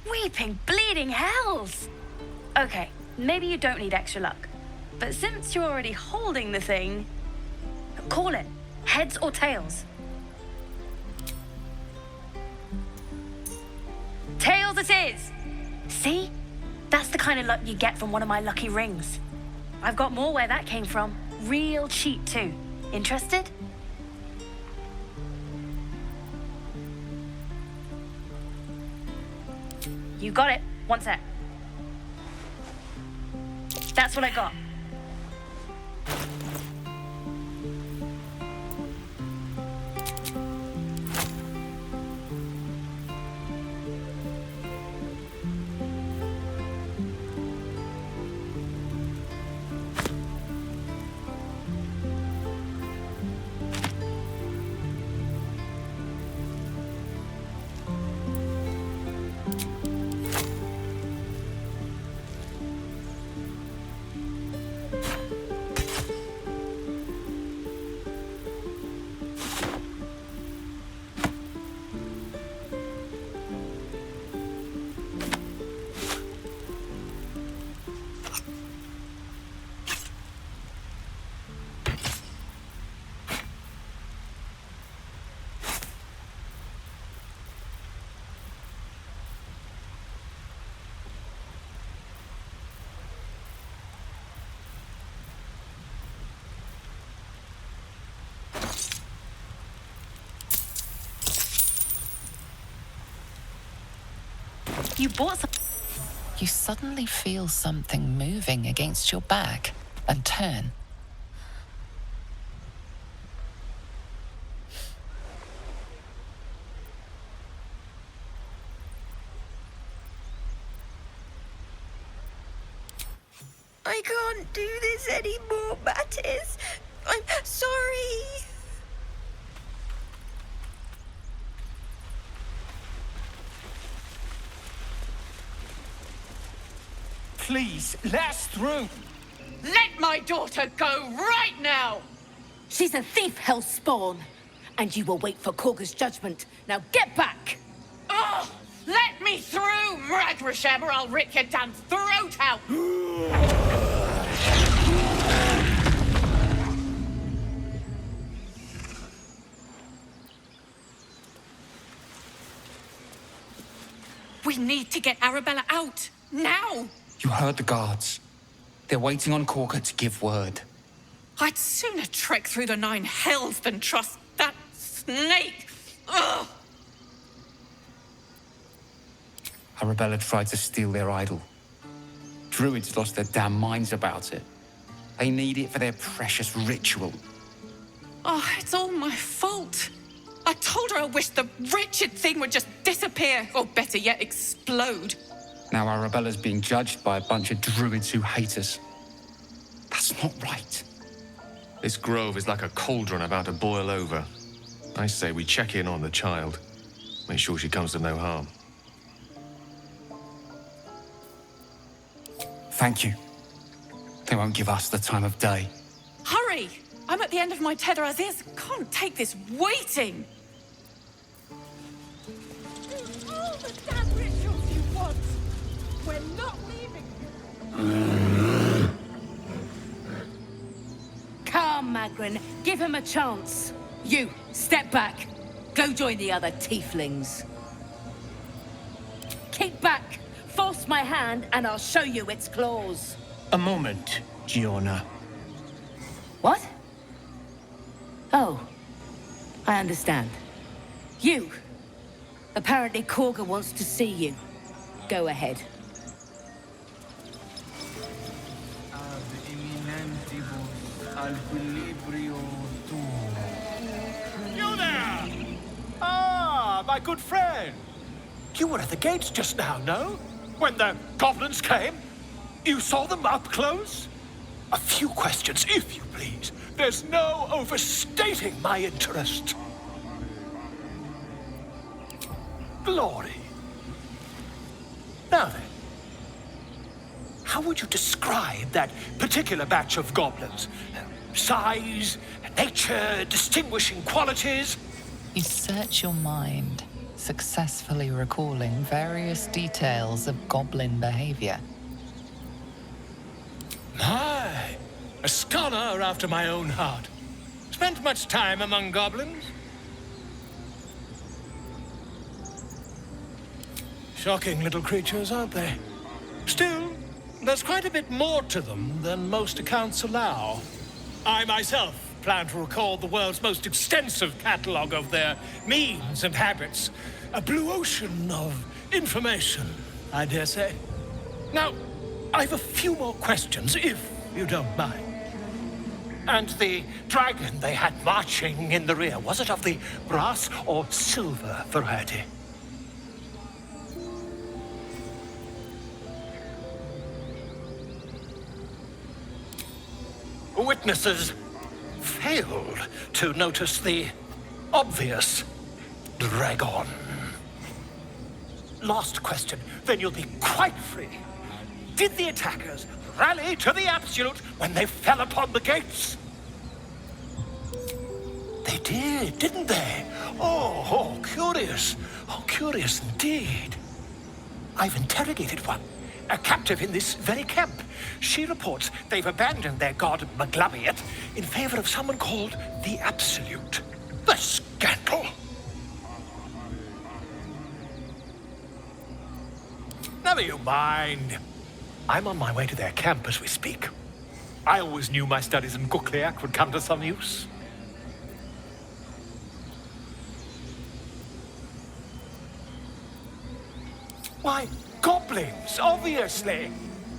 Weeping, bleeding hells! Okay, maybe you don't need extra luck. But since you're already holding the thing, call it. Heads or tails? Tails it is! See? That's the kind of luck you get from one of my lucky rings. I've got more where that came from. Real cheap, too. Interested? You got it. One sec. That's what I got. You bought some... You suddenly feel something moving against your back and turn. I can't do this anymore, Mattis. I'm sorry. Please, let us through. Let my daughter go right now! She's a thief, Hellspawn. And you will wait for Korga's judgment. Now get back! Oh, let me through, Mragrasham, or I'll rip your damn throat out! We need to get Arabella out, now! You heard the guards. They're waiting on Korga to give word. I'd sooner trek through the 9 hells than trust that snake! Ugh! Arabella tried to steal their idol. Druids lost their damn minds about it. They need it for their precious ritual. Oh, it's all my fault. I told her I wished the wretched thing would just disappear, or better yet, explode. Now Arabella's being judged by a bunch of druids who hate us. That's not right. This grove is like a cauldron about to boil over. I say we check in on the child. Make sure she comes to no harm. Thank you. They won't give us the time of day. Hurry! I'm at the end of my tether as is. Can't take this waiting. Do all the damn rituals you want. We're not leaving. Calm, Magrin. Give him a chance. You, step back. Go join the other tieflings. Keep back. Force my hand and I'll show you its claws. A moment, Giona. What? Oh, I understand. You. Apparently Korga wants to see you. Go ahead. You there! Ah, my good friend. You were at the gates just now, no? When the goblins came? You saw them up close? A few questions, if you please. There's no overstating my interest. Glory. Now then, how would you describe that particular batch of goblins? Size, nature, distinguishing qualities? You search your mind, successfully recalling various details of goblin behavior. My, a scholar after my own heart. Spent much time among goblins? Shocking little creatures, aren't they? Still, there's quite a bit more to them than most accounts allow. I myself plan to record the world's most extensive catalogue of their means and habits. A blue ocean of information, I dare say. Now, I've a few more questions, if you don't mind. And the dragon they had marching in the rear, was it of the brass or silver variety? Witnesses failed to notice the obvious dragon. Last question, then you'll be quite free. Did the attackers rally to the absolute when they fell upon the gates? They did, didn't they? Oh, curious. Oh, curious indeed. I've interrogated one, a captive in this very camp. She reports they've abandoned their god Maglabiat in favor of someone called the Absolute. The scandal! Never you mind. I'm on my way to their camp as we speak. I always knew my studies in Gukliak would come to some use. Why, goblins, obviously.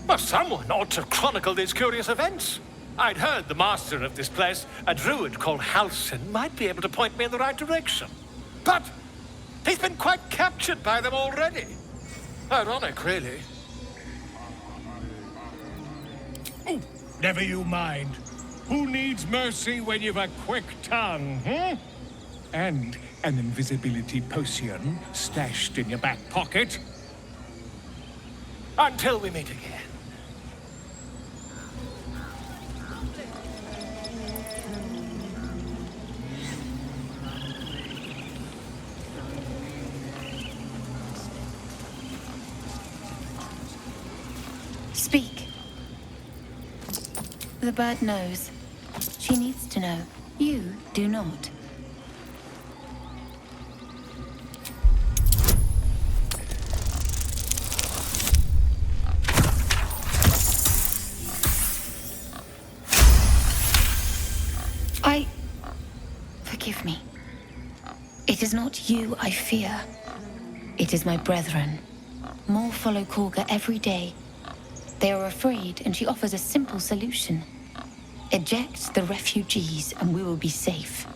Well, someone ought to chronicle these curious events. I'd heard the master of this place, a druid called Halsin, might be able to point me in the right direction. But he's been quite captured by them already. Ironic, really. Oh, never you mind. Who needs mercy when you've a quick tongue, hmm? And an invisibility potion stashed in your back pocket. Until we meet again. Speak. The bird knows. She needs to know. You do not. Forgive me. It is not you I fear. It is my brethren. More follow Korga every day. They are afraid, and she offers a simple solution. Eject the refugees, and we will be safe.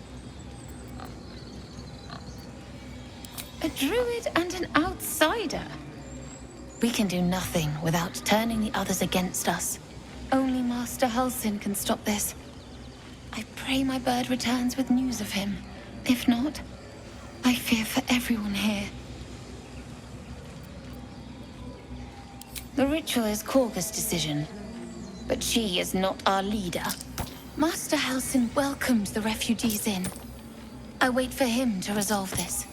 A druid and an outsider. We can do nothing without turning the others against us. Only Master Halsin can stop this. I pray my bird returns with news of him. If not, I fear for everyone here. The ritual is Korga's decision, but she is not our leader. Master Halsin welcomes the refugees in. I wait for him to resolve this.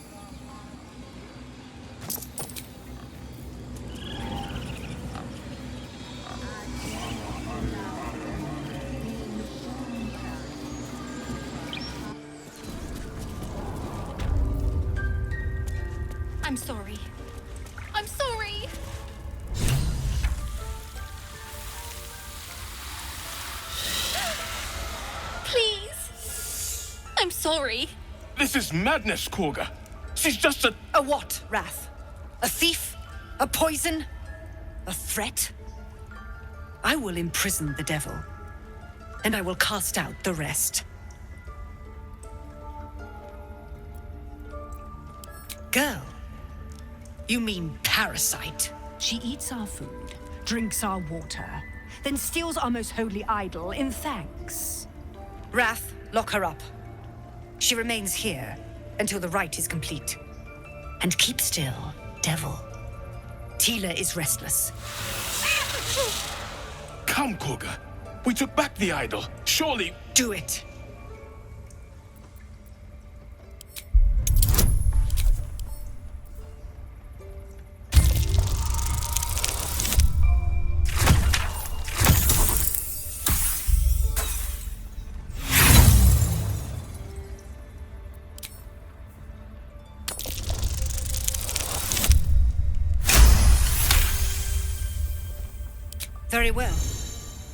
I'm sorry. I'm sorry! Please! I'm sorry. This is madness, Korga. She's just a... A what, Wrath? A thief? A poison? A threat? I will imprison the devil, and I will cast out the rest. Girl, you mean parasite? She eats our food, drinks our water, then steals our most holy idol in thanks. Wrath, lock her up. She remains here until the rite is complete. And keep still, devil. Tila is restless. Come, Korga. We took back the idol. Surely... Do it. Very well.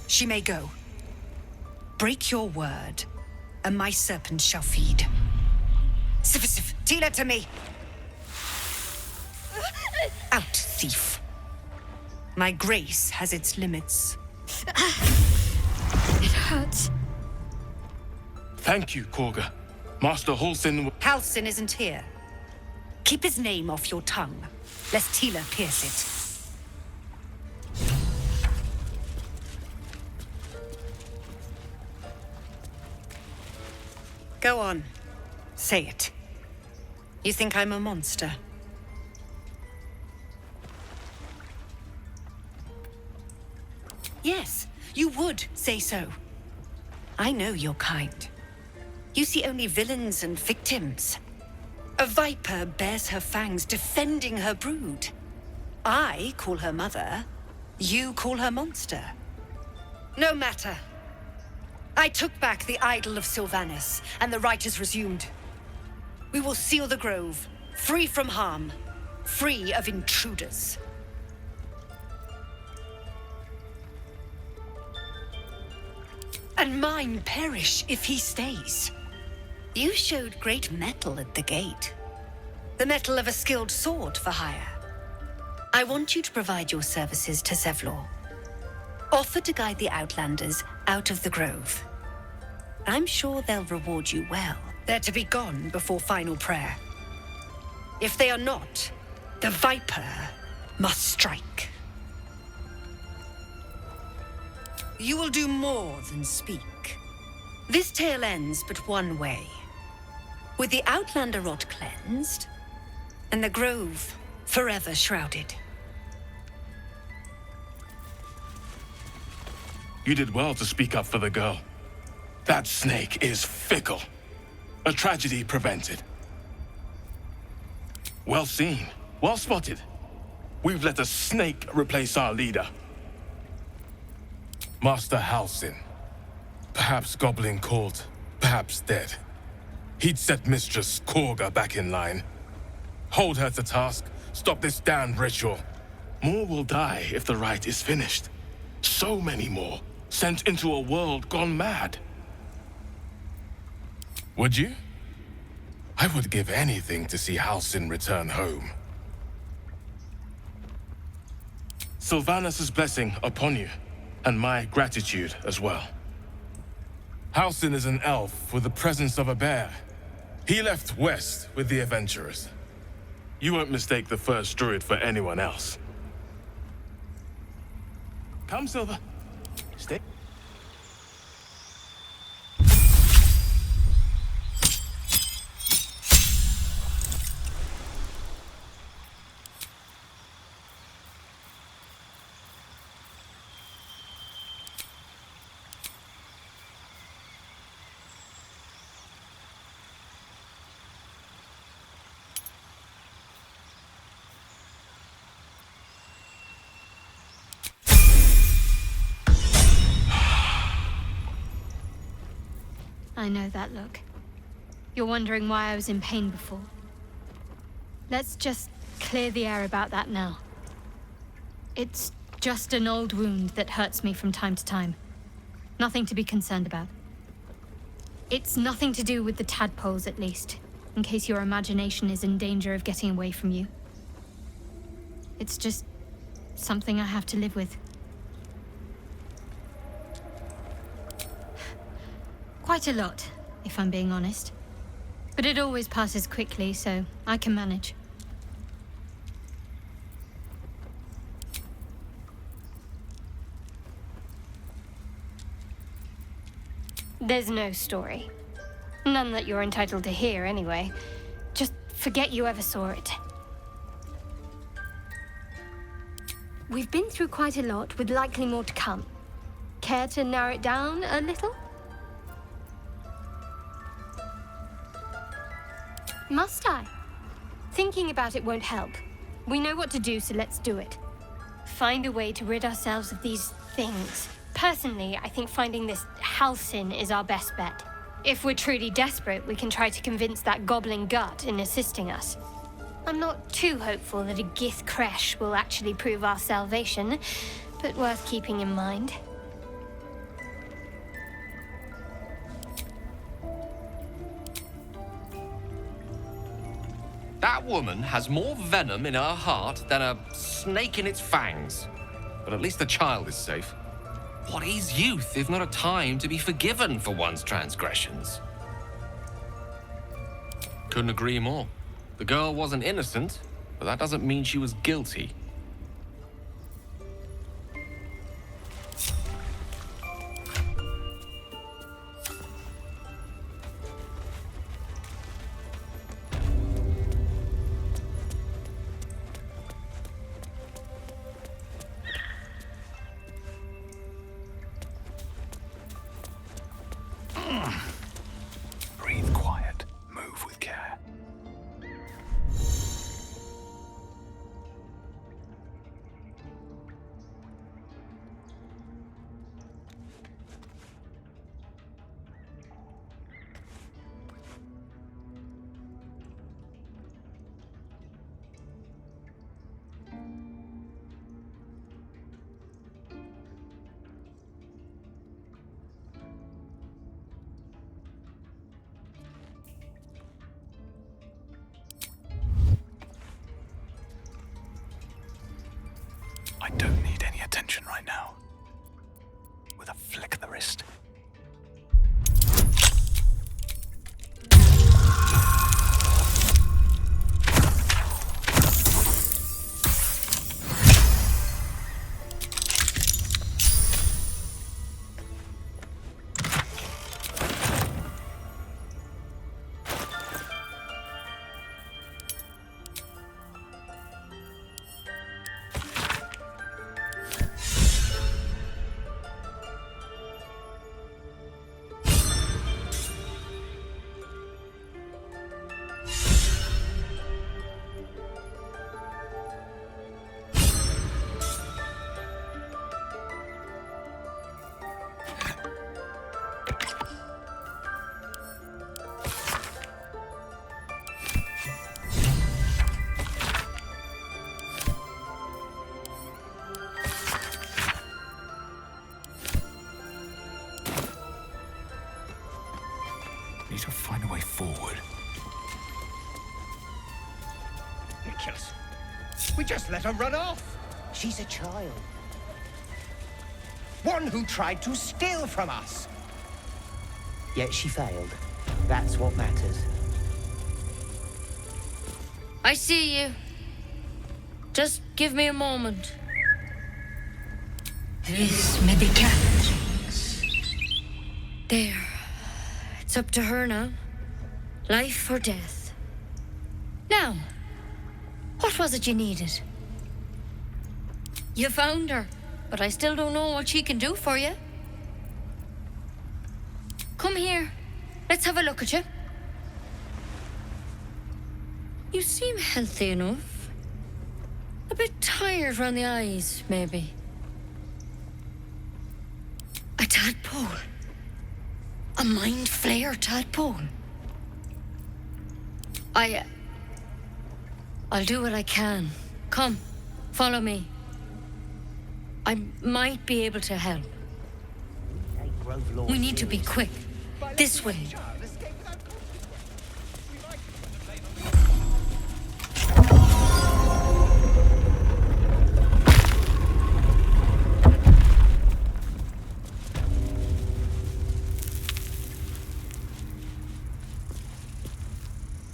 She may go. Break your word, and my serpent shall feed. Sif, Tila to me! Out, thief. My grace has its limits. It hurts. Thank you, Korga. Master Halsin... Halsin isn't here. Keep his name off your tongue, lest Tila pierce it. Go on. Say it. You think I'm a monster? Yes, you would say so. I know your kind. You see only villains and victims. A viper bears her fangs defending her brood. I call her mother. You call her monster. No matter. I took back the idol of Sylvanas, and the rite is resumed. We will seal the grove, free from harm, free of intruders. And mine perish if he stays. You showed great mettle at the gate. The mettle of a skilled sword for hire. I want you to provide your services to Zevlor. Offer to guide the Outlanders out of the grove. I'm sure they'll reward you well. They're to be gone before final prayer. If they are not, the Viper must strike. you will do more than speak. This tale ends but one way. With the Outlander rot cleansed, and the Grove forever shrouded. You did well to speak up for the girl. That snake is fickle. A tragedy prevented. Well seen. Well spotted. We've let a snake replace our leader. Master Halsin. Perhaps goblin caught, perhaps dead. He'd set Mistress Korga back in line. Hold her to task, stop this damned ritual. More will die if the rite is finished. So many more, sent into a world gone mad. Would you? I would give anything to see Halsin return home. Sylvanus' blessing upon you, and my gratitude as well. Halsin is an elf with the presence of a bear. He left west with the adventurers. You won't mistake the first druid for anyone else. Come, Silver. Stay. I know that look. You're wondering why I was in pain before. Let's just clear the air about that now. It's just an old wound that hurts me from time to time. Nothing to be concerned about. It's nothing to do with the tadpoles, at least, in case your imagination is in danger of getting away from you. It's just something I have to live with. Quite a lot, if I'm being honest. But it always passes quickly, so I can manage. There's no story. None that you're entitled to hear, anyway. Just forget you ever saw it. We've been through quite a lot, with likely more to come. Care to narrow it down a little? Must I? Thinking about it won't help. We know what to do, so let's do it. Find a way to rid ourselves of these things. Personally, I think finding this Halsin is our best bet. If we're truly desperate, we can try to convince that goblin gut in assisting us. I'm not too hopeful that a Gith Kresh will actually prove our salvation, but worth keeping in mind. That woman has more venom in her heart than a snake in its fangs. But at least the child is safe. What is youth if not a time to be forgiven for one's transgressions? Couldn't agree more. The girl wasn't innocent, but that doesn't mean she was guilty. Breathe quiet. Move with care. ridiculous. We just let her run off. She's a child. One who tried to steal from us. Yet she failed. That's what matters. I see you. Just give me a moment. This may be cat. There. It's up to her now. Life or death. Now, what was it you needed? You found her, but I still don't know what she can do for you. Come here. Let's have a look at you. You seem healthy enough. A bit tired round the eyes, maybe. A tadpole. A mind flayer tadpole. I'll do what I can. Come, follow me. I might be able to help. We need to be quick. This way.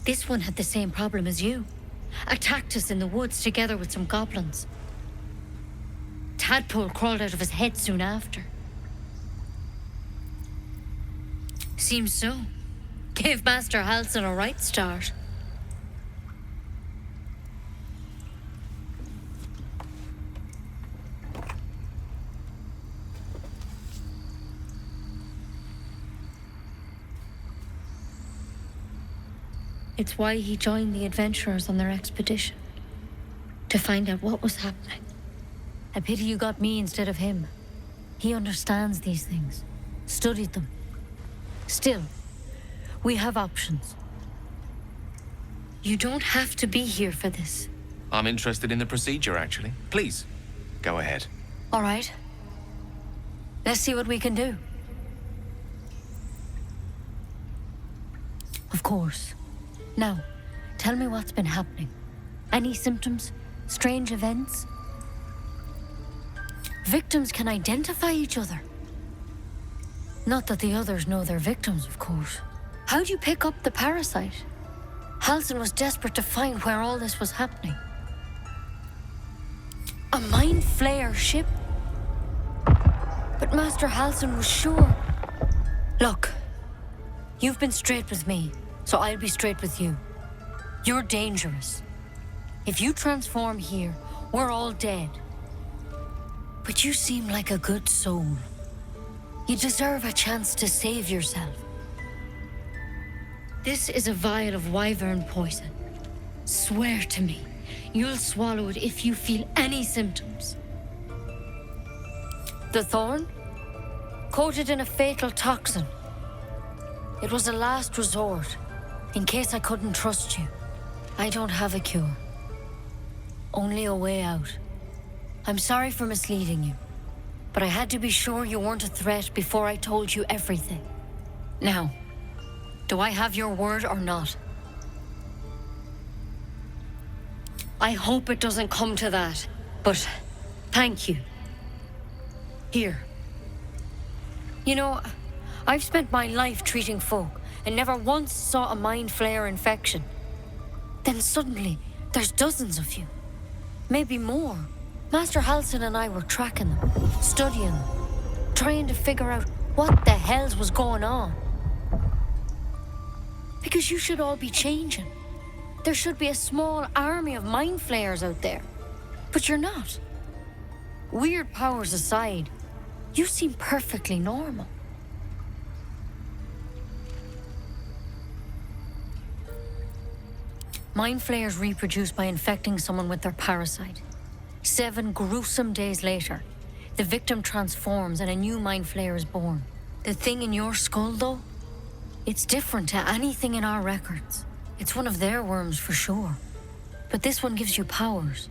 This one had the same problem as you. Attacked us in the woods together with some goblins. Tadpole crawled out of his head soon after. Seems so. Gave Master Halsin a right start. It's why he joined the adventurers on their expedition. To find out what was happening. A pity you got me instead of him. He understands these things. Studied them. Still, we have options. You don't have to be here for this. I'm interested in the procedure, actually. Please, go ahead. All right. Let's see what we can do. Of course. Now, tell me what's been happening. Any symptoms? Strange events? Victims can identify each other. Not that the others know they're victims, of course. How'd you pick up the parasite? Halsin was desperate to find where all this was happening. A mind flayer ship? But Master Halsin was sure. Look, you've been straight with me, so I'll be straight with you. You're dangerous. If you transform here, we're all dead. But you seem like a good soul. You deserve a chance to save yourself. This is a vial of wyvern poison. Swear to me, you'll swallow it if you feel any symptoms. The thorn? Coated in a fatal toxin. It was a last resort, in case I couldn't trust you. I don't have a cure. Only a way out. I'm sorry for misleading you, but I had to be sure you weren't a threat before I told you everything. Now, do I have your word or not? I hope it doesn't come to that, but thank you. Here. You know, I've spent my life treating folk and never once saw a mind flayer infection. Then suddenly, there's dozens of you. Maybe more. Master Halsin and I were tracking them, studying them, trying to figure out what the hells was going on. Because you should all be changing. There should be a small army of mind flayers out there. But you're not. Weird powers aside, you seem perfectly normal. Mind flayers reproduce by infecting someone with their parasite. 7 gruesome days later, the victim transforms and a new mind flayer is born. The thing in your skull, though, it's different to anything in our records. It's one of their worms for sure. But this one gives you powers,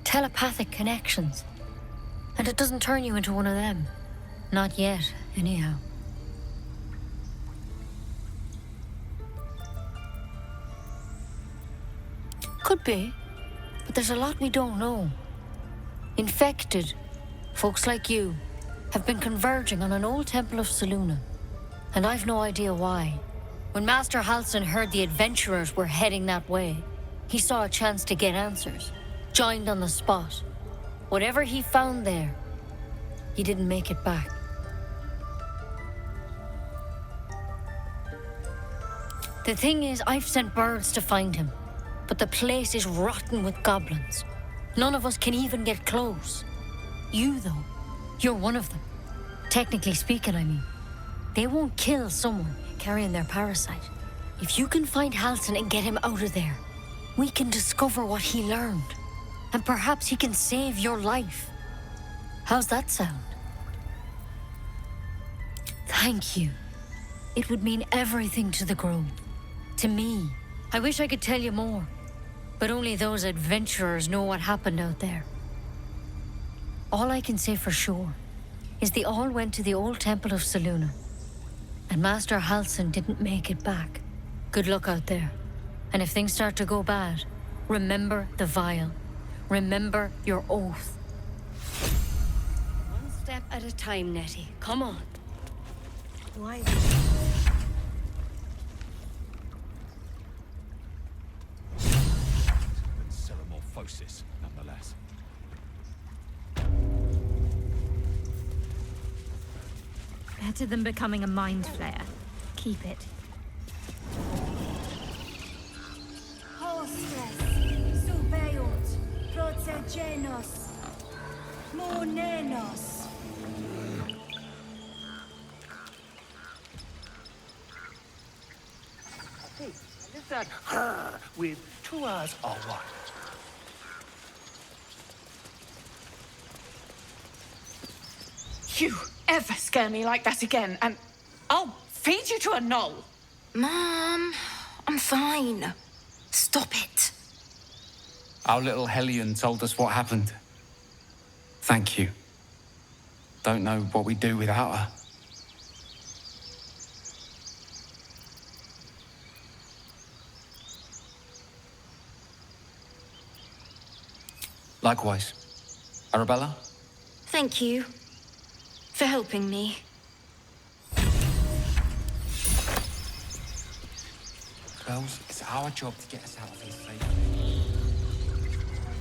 telepathic connections. And it doesn't turn you into one of them. Not yet, anyhow. Could be. But there's a lot we don't know. Infected, folks like you, have been converging on an old temple of Selûne. And I've no idea why. When Master Halsin heard the adventurers were heading that way, he saw a chance to get answers, joined on the spot. Whatever he found there, he didn't make it back. The thing is, I've sent birds to find him, but the place is rotten with goblins. None of us can even get close. You, though, you're one of them. Technically speaking, I mean. They won't kill someone carrying their parasite. If you can find Halsin and get him out of there, we can discover what he learned. And perhaps he can save your life. How's that sound? Thank you. It would mean everything to the Grove. To me. I wish I could tell you more. But only those adventurers know what happened out there. All I can say for sure is they all went to the old temple of Selûne. And Master Halsin didn't make it back. Good luck out there. And if things start to go bad, remember the vial. Remember your oath. One step at a time, Nettie. Come on. Why? Metamorphosis, nonetheless. Better than becoming a mind flayer. Keep it. Hostes, subeut, protegenos, monenos. Hey, is that her with 2 R's or what? You ever scare me like that again, and I'll feed you to a knoll. Mom, I'm fine. Stop it. Our little Hellion told us what happened. Thank you. Don't know what we'd do without her. Likewise. Arabella? Thank you for helping me. Girls, it's our job to get us out of here safely.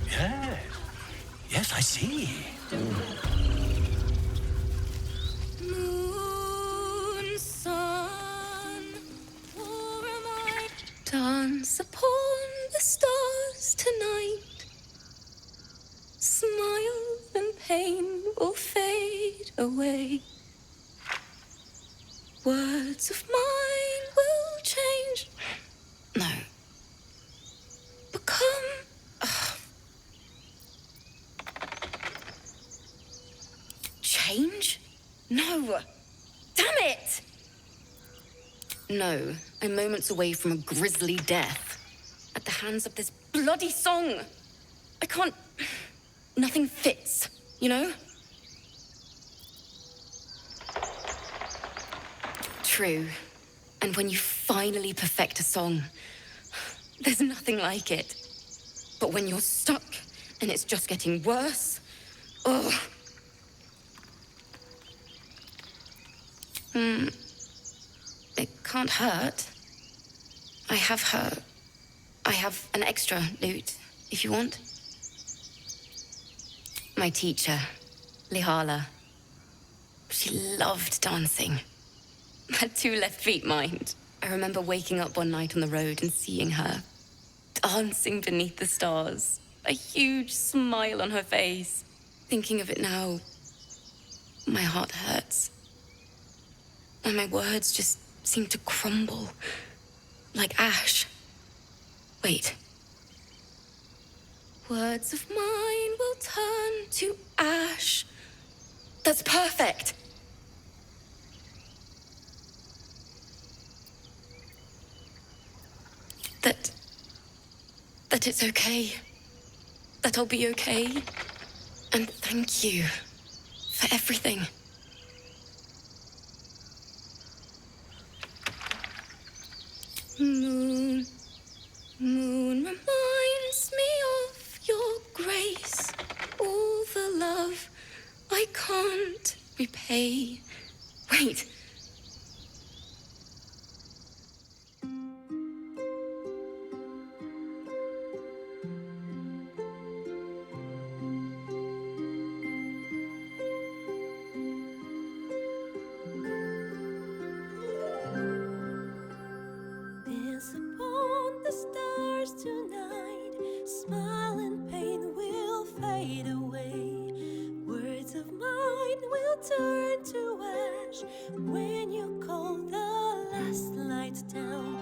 Yeah. Yes, I see. Moon, sun, or am I? Dance upon the stars tonight. Smile and pain will fade away. Words of mine will change. No. Become. Change? No. Damn it! No, I'm moments away from a grisly death. At the hands of this bloody song. I can't. Nothing fits, you know? True. And when you finally perfect a song, there's nothing like it. But when you're stuck and it's just getting worse, oh. It can't hurt. I have an extra lute, if you want. My teacher, Lihala. She loved dancing. Had 2 left feet, mind. I remember waking up one night on the road and seeing her dancing beneath the stars. A huge smile on her face. Thinking of it now, my heart hurts. And my words just seem to crumble. Like ash. Wait. Words of mine will turn to ash. That's perfect. That it's okay. That I'll be okay. And thank you for everything. Moon, moon reminds me of your Hey, wait. Dance upon the stars tonight. Smile and pain will fade away. Words of mine will turn to ash when you call the last light down.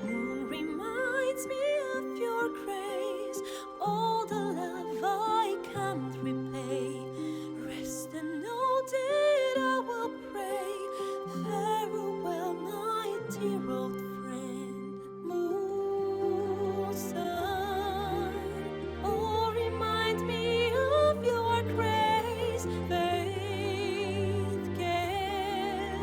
Moon reminds me of your grace. All the love I can't repay. Rest and know that I will pray. Farewell, my dear old friend. Moon, sun, oh, remind me of your grace. Faith, care,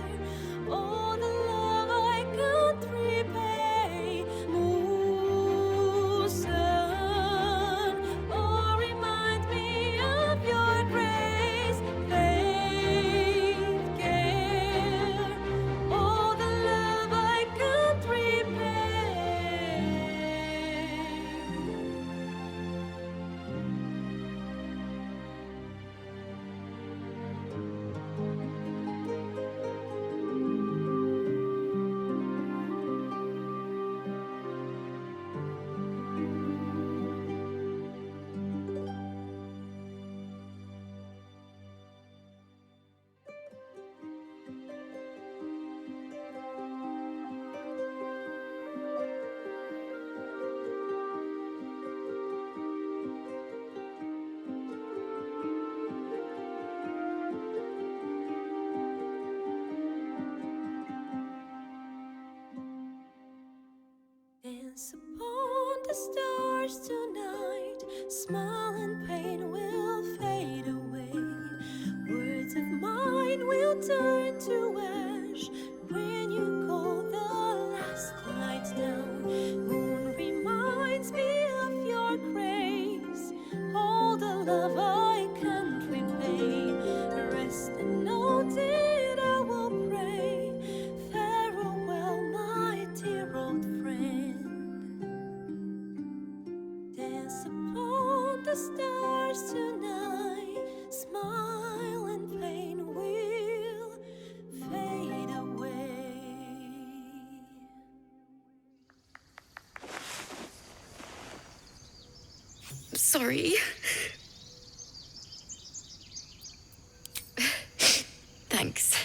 all the love I can't repay. Moon, sun, oh, remind me of your grace. Faith, care, all the love I can't repay. Dance upon the stars tonight. Smile and pain will fade away. Words of mine will turn to ash when you call the last light down. Moon reminds me of your grace. All the love I can't repay. Rest and know that I will pray. Farewell, my dear old friend. Dance upon the stars tonight. Smile and pain will fade away. Sorry. Thanks.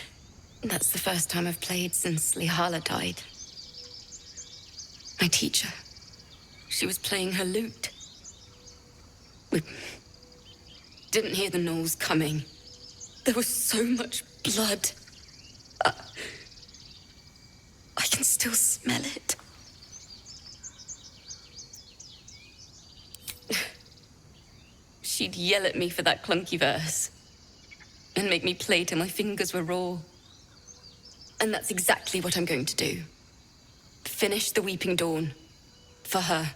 That's the first time I've played since Lihala died. My teacher. She was playing her lute. We didn't hear the gnolls coming. There was so much blood. I can still smell it. She'd yell at me for that clunky verse and make me play till my fingers were raw. And that's exactly what I'm going to do. Finish the Weeping Dawn. For her.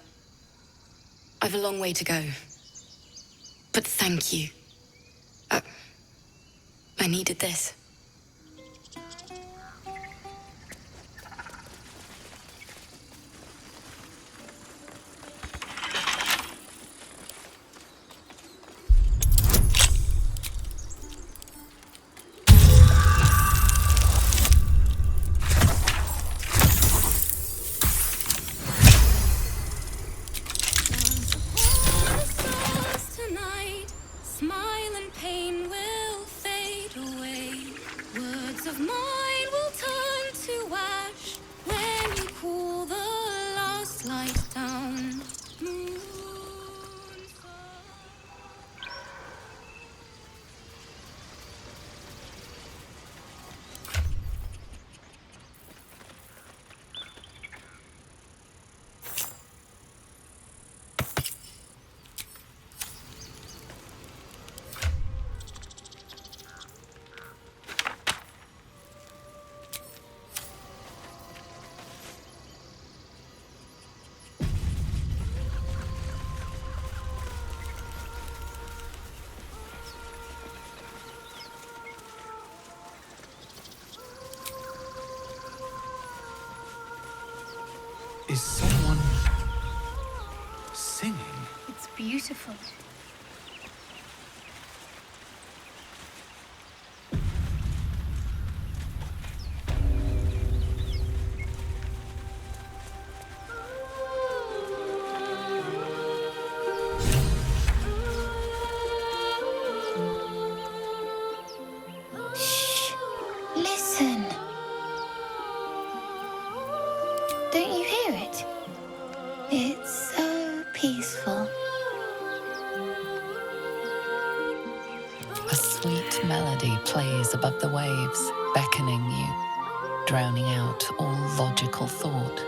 I've a long way to go. But thank you. I needed this. Tonight, smile and pain will fade away. Is someone singing? It's beautiful. Shh. Listen. Don't you hear it? It's so peaceful. A sweet melody plays above the waves, beckoning you, drowning out all logical thought.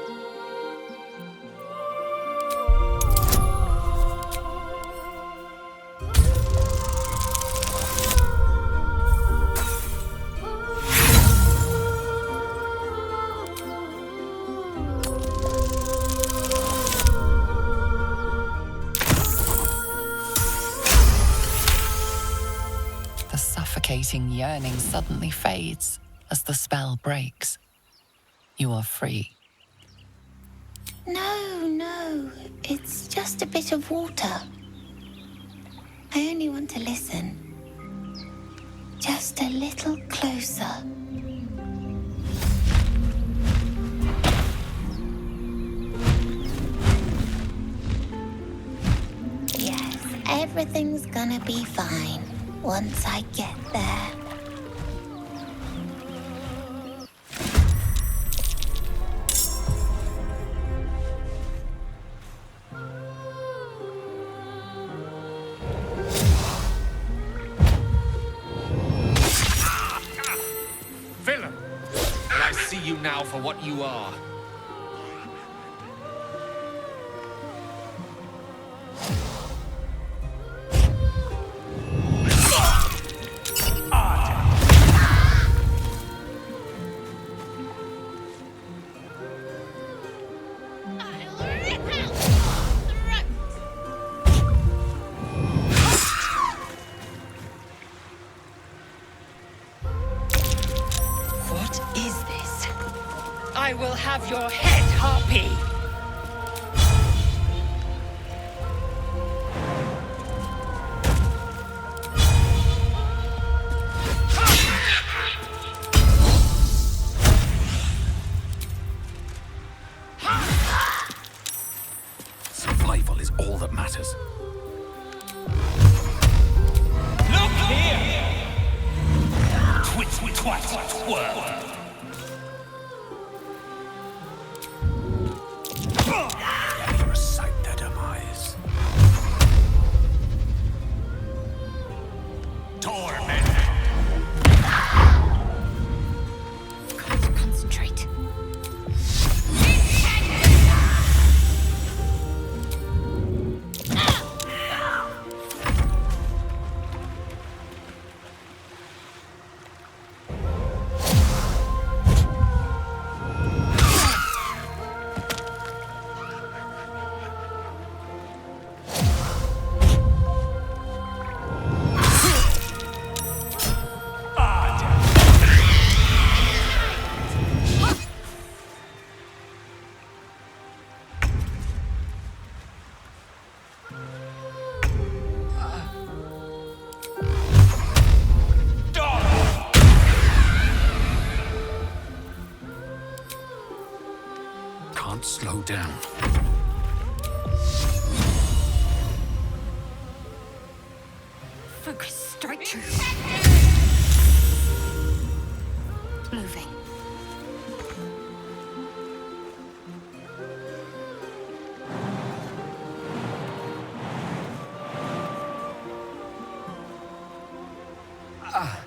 The suffocating yearning suddenly fades as the spell breaks. You are free. No. It's just a bit of water. I only want to listen. Just a little closer. Yes, everything's gonna be fine once I get there. Villain! And I see you now for what you are. What is this? I will have your head, Harpy! Survival is all that matters. Look here! Twit, twit, twat, twirl. Never a sight their demise. Torment. Can't concentrate. Can't slow down. Focus, strike true. Moving. Ah.